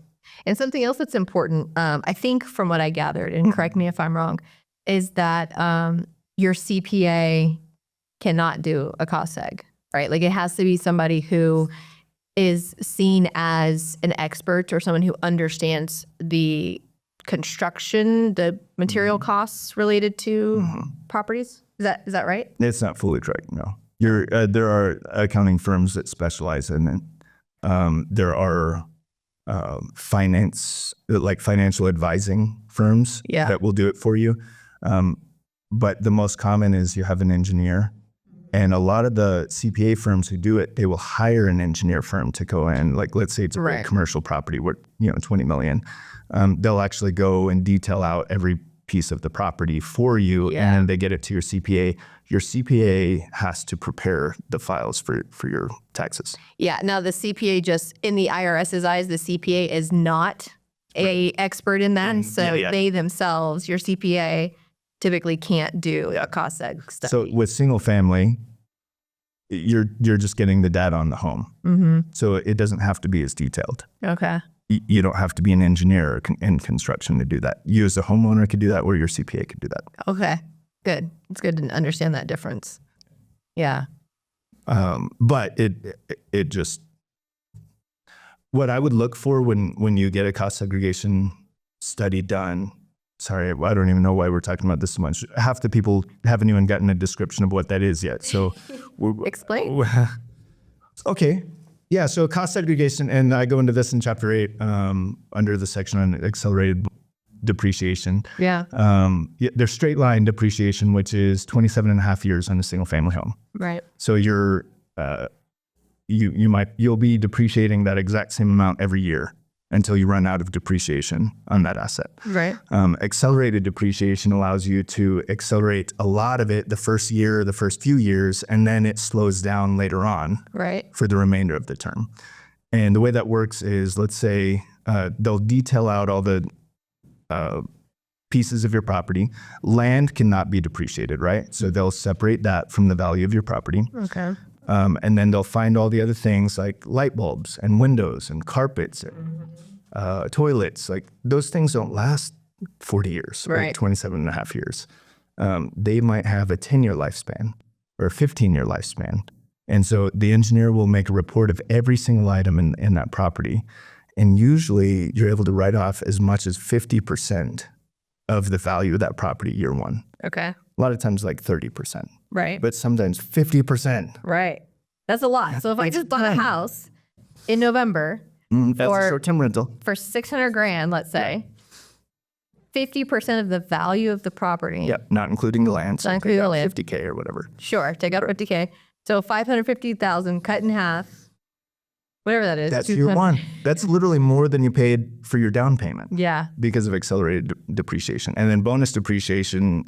And something else that's important, I think from what I gathered, and correct me if I'm wrong, is that your CPA cannot do a cost seg, right? Like it has to be somebody who is seen as an expert or someone who understands the construction, the material costs related to properties. Is that right? It's not fully correct, no. There are accounting firms that specialize in it. There are financial advising firms that will do it for you. But the most common is you have an engineer. And a lot of the CPA firms who do it, they will hire an engineer firm to go in. Like, let's say it's a big commercial property worth, $20 million. They'll actually go and detail out every piece of the property for you, and then they get it to your CPA. Your CPA has to prepare the files for your taxes. Yeah. Now the CPA, just in the IRS's eyes, the CPA is not a expert in that. So they themselves, your CPA, typically can't do a cost seg study. So with single family, you're just getting the data on the home. So it doesn't have to be as detailed. Okay. You don't have to be an engineer in construction to do that. You as a homeowner could do that, or your CPA could do that. Okay. Good. It's good to understand that difference. Yeah. But it just, what I would look for when you get a cost segregation study done. Sorry, I don't even know why we're talking about this so much. Half the people haven't even gotten a description of what that is yet. So Explain. Okay. Yeah, so cost segregation, and I go into this in chapter 8 under the section on accelerated depreciation. Yeah. There's straight line depreciation, which is 27 and a half years on a single family home. Right. So you'll be depreciating that exact same amount every year until you run out of depreciation on that asset. Right. Accelerated depreciation allows you to accelerate a lot of it the first year, the first few years, and then it slows down later on for the remainder of the term. And the way that works is, let's say they'll detail out all the pieces of your property. Land cannot be depreciated, right? So they'll separate that from the value of your property. Okay. And then they'll find all the other things like light bulbs and windows and carpets, toilets. Like those things don't last 40 years, right? 27 and a half years. They might have a 10-year lifespan or a 15-year lifespan. And so the engineer will make a report of every single item in that property. And usually you're able to write off as much as 50% of the value of that property year one. Okay. A lot of times like 30%. Right. But sometimes 50%. Right. That's a lot. So if I just bought a house in November That's a short-term rental. for $600,000, let's say, 50% of the value of the property. Yep, not including the land. Not including the land. 50K or whatever. Sure. Take out 50K. So 550,000 cut in half. Whatever that is. That's year one. That's literally more than you paid for your down payment. Yeah. Because of accelerated depreciation. And then bonus depreciation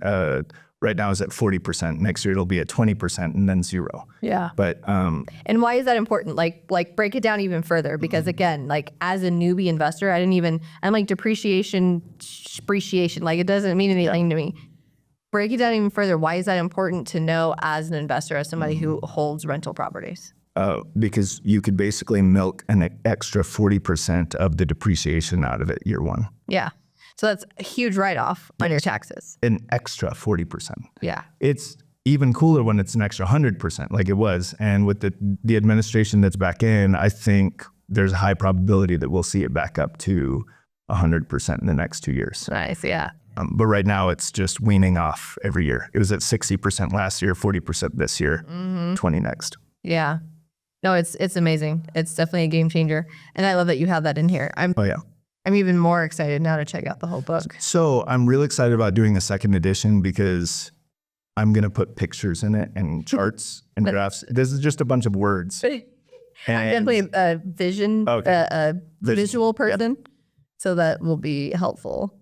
right now is at 40%. Next year it'll be at 20% and then 0. Yeah. But and why is that important? Like break it down even further, because again, like as a newbie investor, I'm like depreciation, like it doesn't mean anything to me. Break it down even further. Why is that important to know as an investor, as somebody who holds rental properties? Because you could basically milk an extra 40% of the depreciation out of it year one. Yeah. So that's a huge write-off on your taxes. An extra 40%. Yeah. It's even cooler when it's an extra 100% like it was. And with the administration that's back in, I think there's a high probability that we'll see it back up to 100% in the next 2 years. Nice, yeah. But right now it's just weaning off every year. It was at 60% last year, 40% this year, 20 next. Yeah. No, it's amazing. It's definitely a game changer. And I love that you have that in here. Oh, yeah. I'm even more excited now to check out the whole book. So I'm really excited about doing a second edition because I'm going to put pictures in it and charts and graphs. This is just a bunch of words. I'm definitely a visual person, so that will be helpful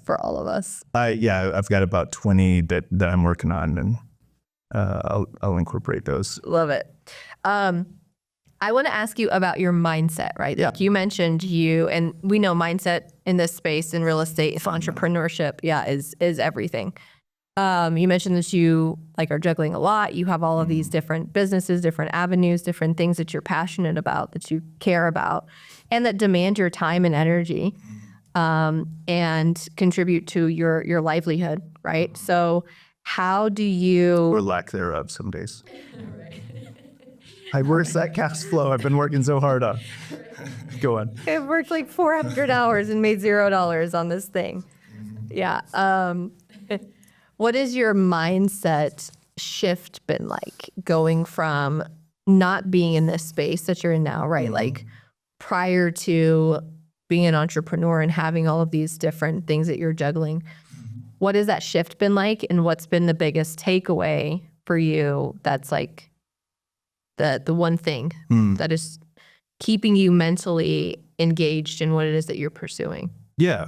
for all of us. I've got about 20 that I'm working on, and I'll incorporate those. Love it. I want to ask you about your mindset, right? Yeah. Like you mentioned and we know mindset in this space in real estate, entrepreneurship, is everything. You mentioned that you are juggling a lot. You have all of these different businesses, different avenues, different things that you're passionate about, that you care about, and that demand your time and energy, and contribute to your livelihood, right? So how do you... Or lack thereof some days. Where's that cash flow I've been working so hard on? Go on. I've worked 400 hours and made $0 on this thing. Yeah. What has your mindset shift been like, going from not being in this space that you're in now, right? Like prior to being an entrepreneur and having all of these different things that you're juggling, what has that shift been like, and what's been the biggest takeaway for you that's the one thing that is keeping you mentally engaged in what it is that you're pursuing? Yeah.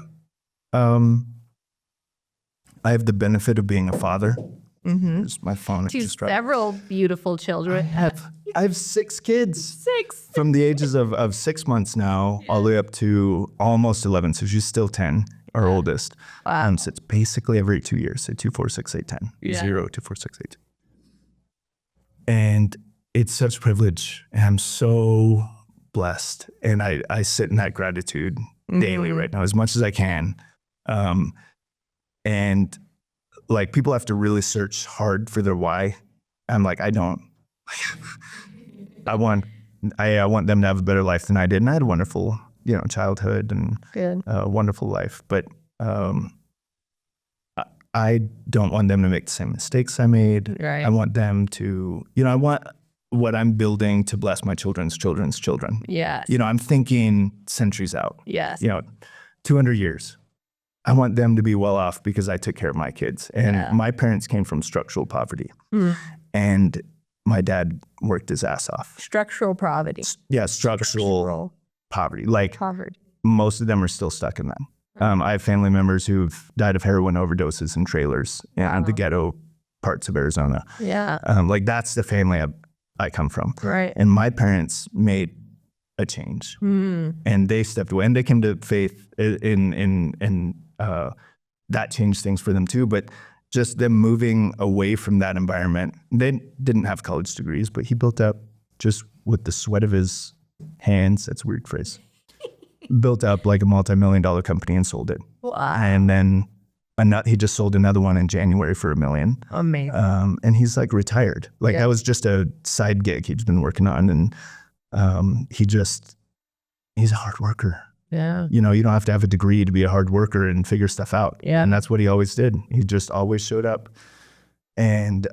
I have the benefit of being a father. There's my phone. To several beautiful children. I have 6 kids. 6. From the ages of 6 months now all the way up to almost 11. So she's still 10, our oldest. Wow. So it's basically every 2 years. So 2, 4, 6, 8, 10. Yeah. 0, 2, 4, 6, 8. And it's such a privilege. And I'm so blessed. And I sit in that gratitude daily right now as much as I can. And people have to really search hard for their why. I'm like, I don't. I want them to have a better life than I did. And I had a wonderful, childhood and a wonderful life. But I don't want them to make the same mistakes I made. Right. I want them to, I want what I'm building to bless my children's children's children. Yes. I'm thinking centuries out. Yes. 200 years. I want them to be well off because I took care of my kids. And my parents came from structural poverty. And my dad worked his ass off. Structural poverty. Yeah, structural poverty. Poverty. Most of them are still stuck in that. I have family members who've died of heroin overdoses in trailers in the ghetto parts of Arizona. Yeah. That's the family I come from. Right. And my parents made a change. And they stepped away. And they came to faith in that changed things for them too. But just them moving away from that environment, they didn't have college degrees, but he built up just with the sweat of his hands. That's a weird phrase. Built up a multi-million-dollar company and sold it. Wow. And then he just sold another one in January for $1 million. Amazing. And he's retired. That was just a side gig he's been working on. And he's a hard worker. Yeah. You don't have to have a degree to be a hard worker and figure stuff out. Yeah. And that's what he always did. He just always showed up. And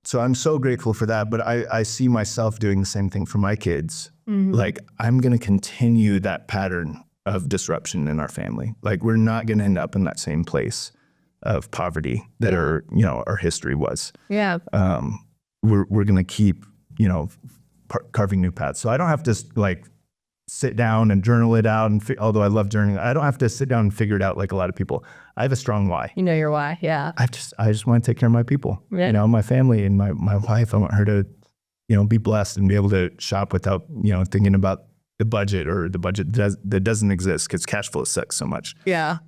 so I'm so grateful for that. But I see myself doing the same thing for my kids. I'm going to continue that pattern of disruption in our family. We're not going to end up in that same place of poverty that our history was. Yeah. We're going to keep, carving new paths. So I don't have to sit down and journal it out. And although I love journaling, I don't have to sit down and figure it out like a lot of people. I have a strong why. You know your why, yeah. I just want to take care of my people, my family and my wife. I want her to, be blessed and be able to shop without, thinking about the budget or the budget that doesn't exist because cash flow sucks so much. Yeah.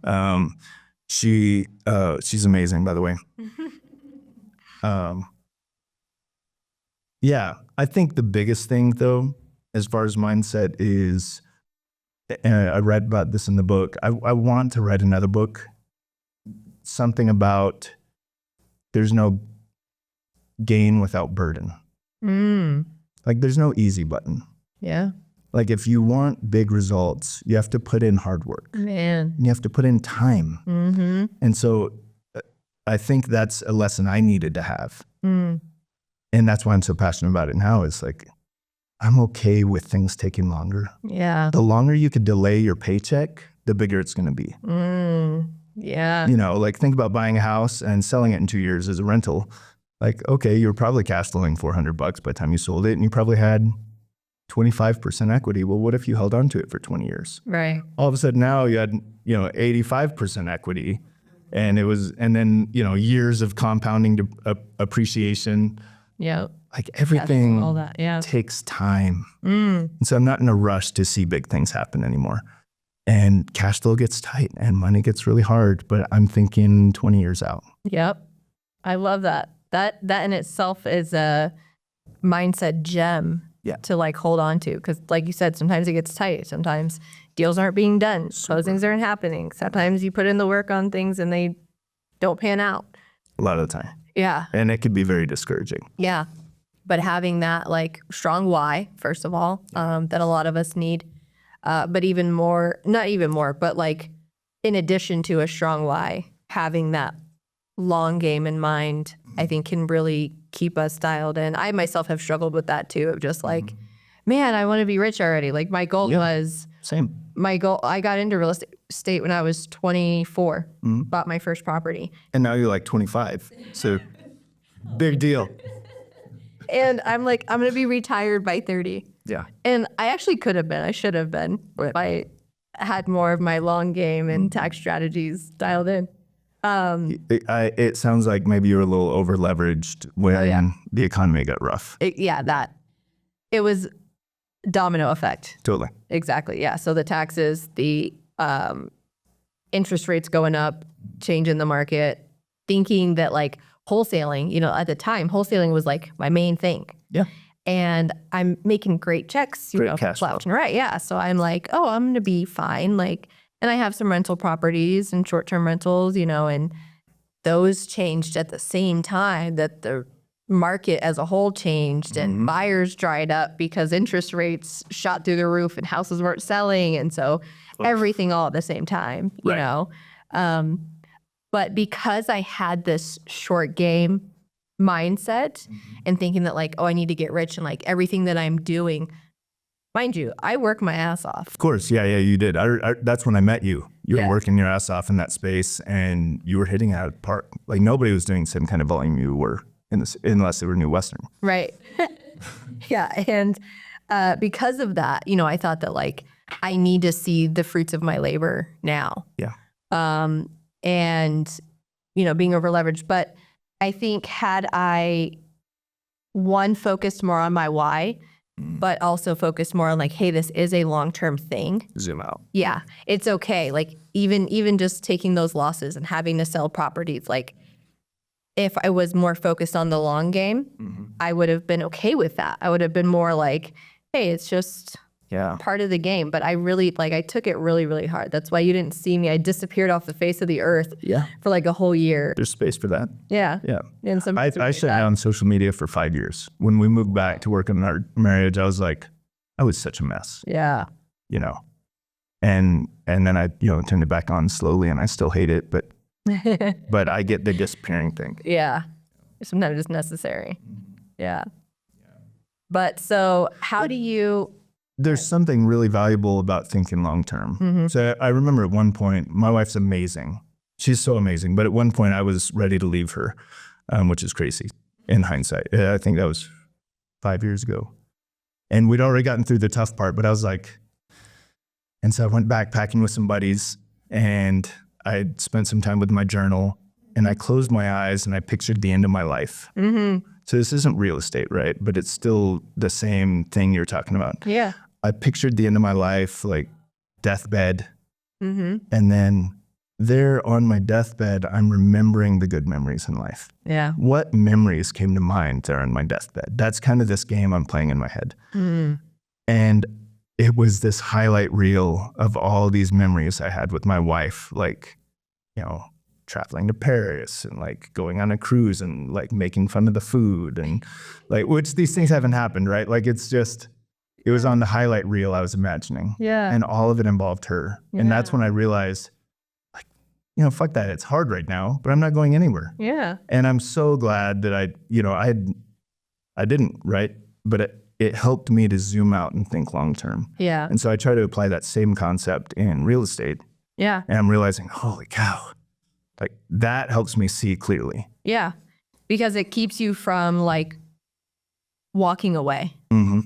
She's amazing, by the way. Yeah, I think the biggest thing though, as far as mindset is, and I read about this in the book, I want to write another book, something about there's no gain without burden. There's no easy button. Yeah. If you want big results, you have to put in hard work. Man. And you have to put in time. And so I think that's a lesson I needed to have. And that's why I'm so passionate about it now is I'm okay with things taking longer. Yeah. The longer you could delay your paycheck, the bigger it's going to be. Yeah. You know, like think about buying a house and selling it in 2 years as a rental. Like, okay, you're probably cash flowing $400 by the time you sold it, and you probably had 25% equity. Well, what if you held on to it for 20 years? Right. All of a sudden now you had, 85% equity, and then, years of compounding appreciation. Yeah. Like everything all that. Yeah. takes time. And so I'm not in a rush to see big things happen anymore. And cash flow gets tight and money gets really hard, but I'm thinking 20 years out. Yep. I love that. That in itself is a mindset gem to like hold on to. Cause like you said, sometimes it gets tight. Sometimes deals aren't being done. Closings aren't happening. Sometimes you put in the work on things and they don't pan out. A lot of the time. Yeah. And it could be very discouraging. Yeah. But having that like strong why, first of all, that a lot of us need. But even more, not even more, but like in addition to a strong why, having that long game in mind, I think can really keep us dialed in. I myself have struggled with that too, of just like, man, I want to be rich already. Like my goal was, I got into real estate when I was 24, bought my first property. And now you're like 25. So big deal. And I'm like, I'm going to be retired by 30. Yeah. And I actually could have been. I should have been if I had more of my long game and tax strategies dialed in. It sounds like maybe you were a little over leveraged when the economy got rough. It was domino effect. Totally. Exactly. Yeah. So the taxes, the interest rates going up, change in the market, thinking that like wholesaling, at the time, wholesaling was like my main thing. Yeah. And I'm making great checks, cash flow. left and right. Yeah. So I'm like, oh, I'm going to be fine. Like, and I have some rental properties and short-term rentals, and those changed at the same time that the market as a whole changed and buyers dried up because interest rates shot through the roof and houses weren't selling. And so everything all at the same time, you know. But because I had this short game mindset and thinking that like, oh, I need to get rich and like everything that I'm doing, mind you, I work my ass off. Of course. Yeah, you did. That's when I met you. You were working your ass off in that space and you were hitting out of the park. Like nobody was doing the same kind of volume you were unless they were New Western. Right. Yeah. And because of that, I thought that like, I need to see the fruits of my labor now. Yeah. And, being over leveraged. But I think had I, focused more on my why, but also focused more on like, hey, this is a long-term thing. Zoom out. Yeah, it's okay. Like even just taking those losses and having to sell properties, like if I was more focused on the long game, I would have been okay with that. I would have been more like, hey, it's just part of the game. But I really, I took it really, really hard. That's why you didn't see me. I disappeared off the face of the earth for like a whole year. There's space for that. Yeah. Yeah. And I shut down social media for 5 years. When we moved back to work on our marriage, I was like, I was such a mess. Yeah. And then I, turned it back on slowly and I still hate it, but I get the disappearing thing. Yeah. Sometimes it's necessary. Yeah. But so how do you... There's something really valuable about thinking long-term. So I remember at one point, my wife's amazing. She's so amazing. But at one point I was ready to leave her, which is crazy in hindsight. I think that was 5 years ago. And we'd already gotten through the tough part, but I was like, and so I went backpacking with some buddies and I spent some time with my journal and I closed my eyes and I pictured the end of my life. So this isn't real estate, right? But it's still the same thing you're talking about. Yeah. I pictured the end of my life, like deathbed. And then there on my deathbed, I'm remembering the good memories in life. Yeah. What memories came to mind there on my deathbed? That's kind of this game I'm playing in my head. And it was this highlight reel of all these memories I had with my wife, like, traveling to Paris and like going on a cruise and like making fun of the food and like, which these things haven't happened, right? Like it was on the highlight reel I was imagining. Yeah. And all of it involved her. Yeah. And that's when I realized like, fuck that. It's hard right now, but I'm not going anywhere. Yeah. And I'm so glad that I didn't, right? But it helped me to zoom out and think long term. Yeah. And so I try to apply that same concept in real estate. Yeah. And I'm realizing, holy cow, like that helps me see clearly. Yeah. Because it keeps you from like walking away,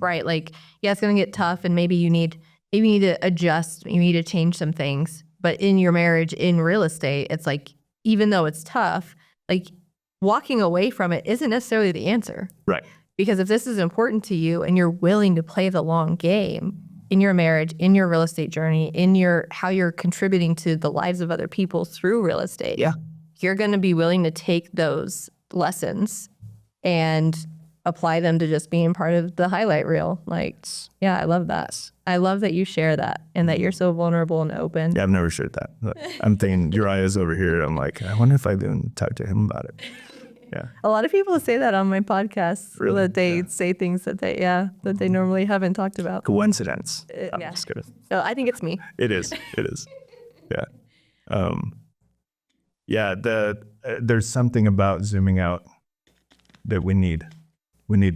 right? Like, yeah, it's going to get tough and maybe you need to adjust, you need to change some things. But in your marriage, in real estate, it's like, even though it's tough, like walking away from it isn't necessarily the answer. Right. Because if this is important to you and you're willing to play the long game in your marriage, in your real estate journey, in your how you're contributing to the lives of other people through real estate, you're going to be willing to take those lessons and apply them to just being part of the highlight reel. Like, yeah, I love that. I love that you share that and that you're so vulnerable and open. Yeah, I've never shared that. I'm thinking Uriah's over here. I'm like, I wonder if I even talk to him about it. Yeah. A lot of people say that on my podcast, Really? that they say things that they normally haven't talked about. Coincidence. I'm Yeah. just kidding. No, I think it's me. It is. It is. Yeah. Yeah. There's something about zooming out that we need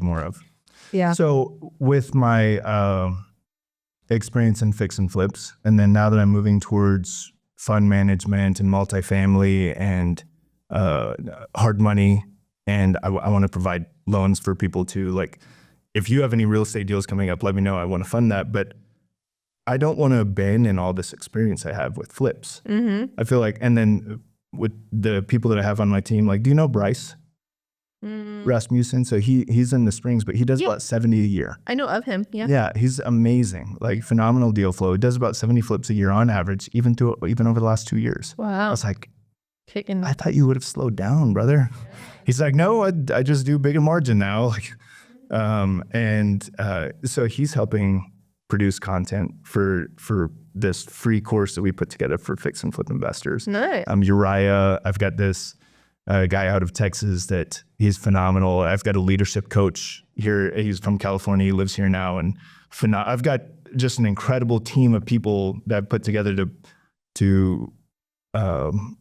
more of. Yeah. So with my experience in fix and flips, and then now that I'm moving towards fund management and multifamily and hard money, and I want to provide loans for people too. Like, if you have any real estate deals coming up, let me know. I want to fund that, but I don't want to abandon all this experience I have with flips. I feel like, and then with the people that I have on my team, like, do you know Bryce Rasmussen? So he's in the Springs, but he does about 70 a year. I know of him. Yeah. Yeah, he's amazing. Like, phenomenal deal flow. He does about 70 flips a year on average, even over the last 2 years. I Wow. was like, Kicking. I thought you would have slowed down, brother. He's like, no, I just do bigger margin now. So he's helping produce content for this free course that we put together for fix and flip investors. Nice. Uriah, I've got this guy out of Texas that he's phenomenal. I've got a leadership coach here. He's from California. He lives here now. And I've got just an incredible team of people that I've put together to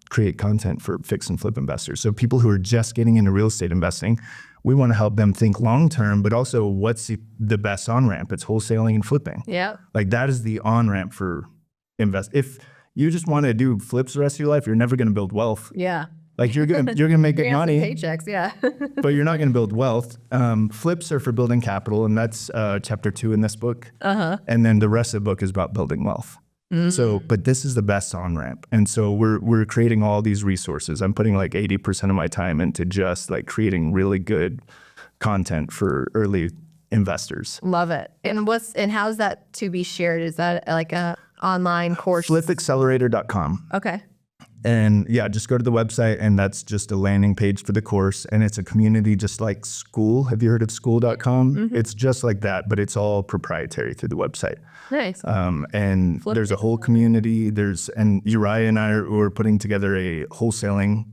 create content for fix and flip investors. So people who are just getting into real estate investing, we want to help them think long-term, but also what's the best on-ramp? It's wholesaling and flipping. Yeah. Like, that is the on-ramp for invest. If you just want to do flips the rest of your life, you're never going to build wealth. Yeah. Like, you're gonna make good money, Paychecks. Yeah. but you're not going to build wealth. Flips are for building capital, and that's chapter 2 in this book. And then the rest of the book is about building wealth. So, but this is the best on-ramp. And so we're creating all these resources. I'm putting like 80% of my time into just like creating really good content for early investors. Love it. And how's that to be shared? Is that like a online course? Flipaccelerator.com. Okay. And yeah, just go to the website, and that's just a landing page for the course. And it's a community just like School. Have you heard of school.com? It's just like that, but it's all proprietary through the website. Nice. And there's a whole community. And Uriah and I we're putting together a wholesaling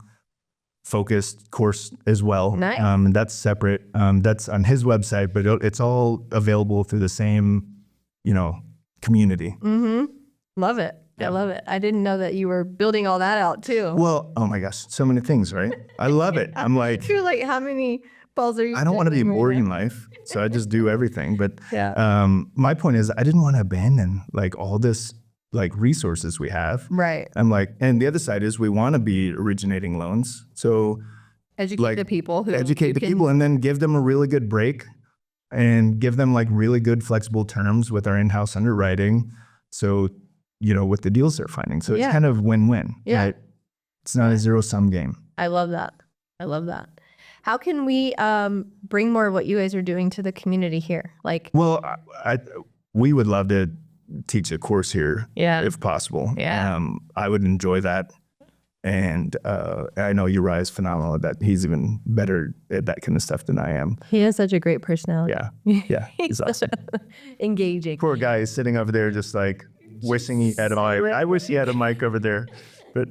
focused course as well. Nice. And that's separate. That's on his website, but it's all available through the same, community. Love it. I love it. I didn't know that you were building all that out too. Well, oh my gosh, so many things, right? I love it. I'm like, You're like, how many balls are you? I don't want to be juggling right bored in now? life, so I just do everything. But Yeah. my point is, I didn't want to abandon like all this like resources we have. Right. I'm like, and the other side is we want to be originating loans. So Educate like, the people. educate the people, and then give them a really good break, and give them like really good flexible terms with our in-house underwriting. So with the deals they're finding. So it's kind of win-win. Yeah. Right? It's not a zero-sum game. I love that. I love that. How can we bring more of what you guys are doing to the community here? Like, Well, we would love to teach a course here if possible. Yeah. I would enjoy that. And I know Uriah is phenomenal at that. He's even better at that kind of stuff than I am. he has such a great personality. Yeah. Yeah. He's awesome. Engaging. Poor guy is sitting over there just like wishing he had a mic. I wish he had a mic over there. But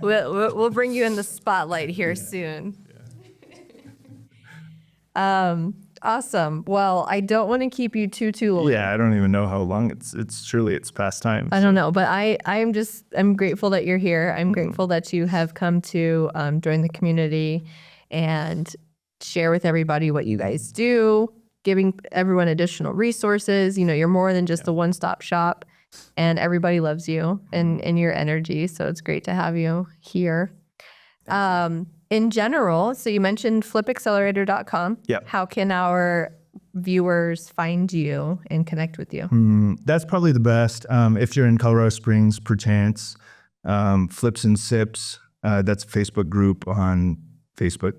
We'll bring you in the spotlight here soon. Awesome. Well, I don't want to keep you too long. yeah, I don't even know how long it's surely it's past time. I don't know, but I'm grateful that you're here. I'm grateful that you have come to join the community and share with everybody what you guys do, giving everyone additional resources. You're more than just a one-stop shop. and everybody loves you and your energy. So it's great to have you here. In general, so you mentioned flipaccelerator.com. Yep. How can our viewers find you and connect with you? That's probably the best. If you're in Colorado Springs, perchance, Flips and Sips, that's a Facebook group on Facebook.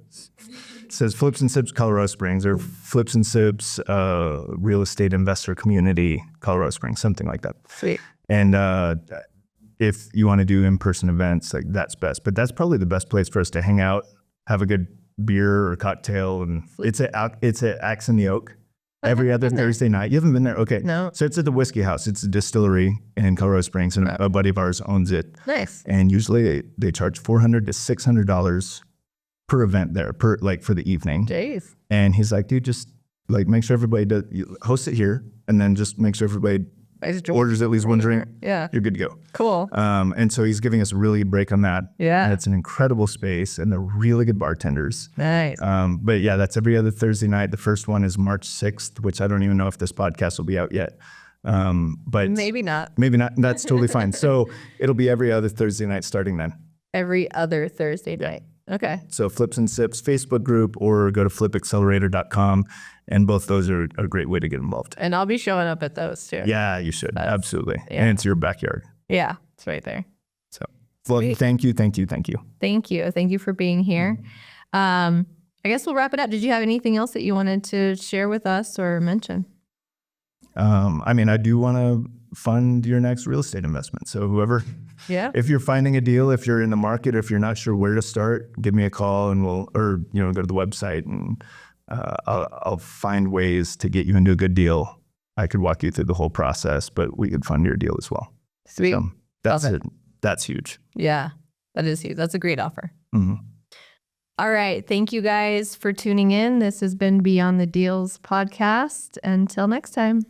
It says Flips and Sips Colorado Springs, or Flips and Sips Real Estate Investor Community Colorado Springs, something like that. Sweet. And if you want to do in-person events, like that's best. But that's probably the best place for us to hang out, have a good beer or cocktail. And it's at Axe in the Oak every other Thursday night. You haven't been there? Okay. No. So it's at the Whiskey House. It's a distillery in Colorado Springs, and a buddy of ours owns it. Nice. And usually they charge $400 to $600 per event there, for the evening. Jeez. And he's like, dude, just like make sure everybody does, you host it here, and then just make sure everybody orders at least one drink. Yeah. You're good to go. Cool. And so he's giving us a really good break on that. Yeah. And it's an incredible space, and they're really good bartenders. Nice. But yeah, that's every other Thursday night. The first one is March 6th, which I don't even know if this podcast will be out yet. But Maybe not. Maybe not. That's totally fine. So it'll be every other Thursday night starting then. Every other Thursday night. Okay. So Flips and Sips Facebook group, or go to flipaccelerator.com. And both those are a great way to get involved. And I'll be showing up at those too. Yeah, you should. Absolutely. Yeah. And it's your backyard. Yeah, it's right there. So, well, Sweet. thank you. Thank you. Thank you for being here. I guess we'll wrap it up. Did you have anything else that you wanted to share with us or mention? I do want to fund your next real estate investment. So whoever, if you're finding a deal, if you're in the market, if you're not sure where to start, give me a call, and go to the website, and I'll find ways to get you into a good deal. I could walk you through the whole process, but we could fund your deal as well. Sweet. So that's it. That's huge. Yeah, that is huge. That's a great offer. Mm-hmm. All right. Thank you guys for tuning in. This has been Beyond the Deals podcast. Until next time.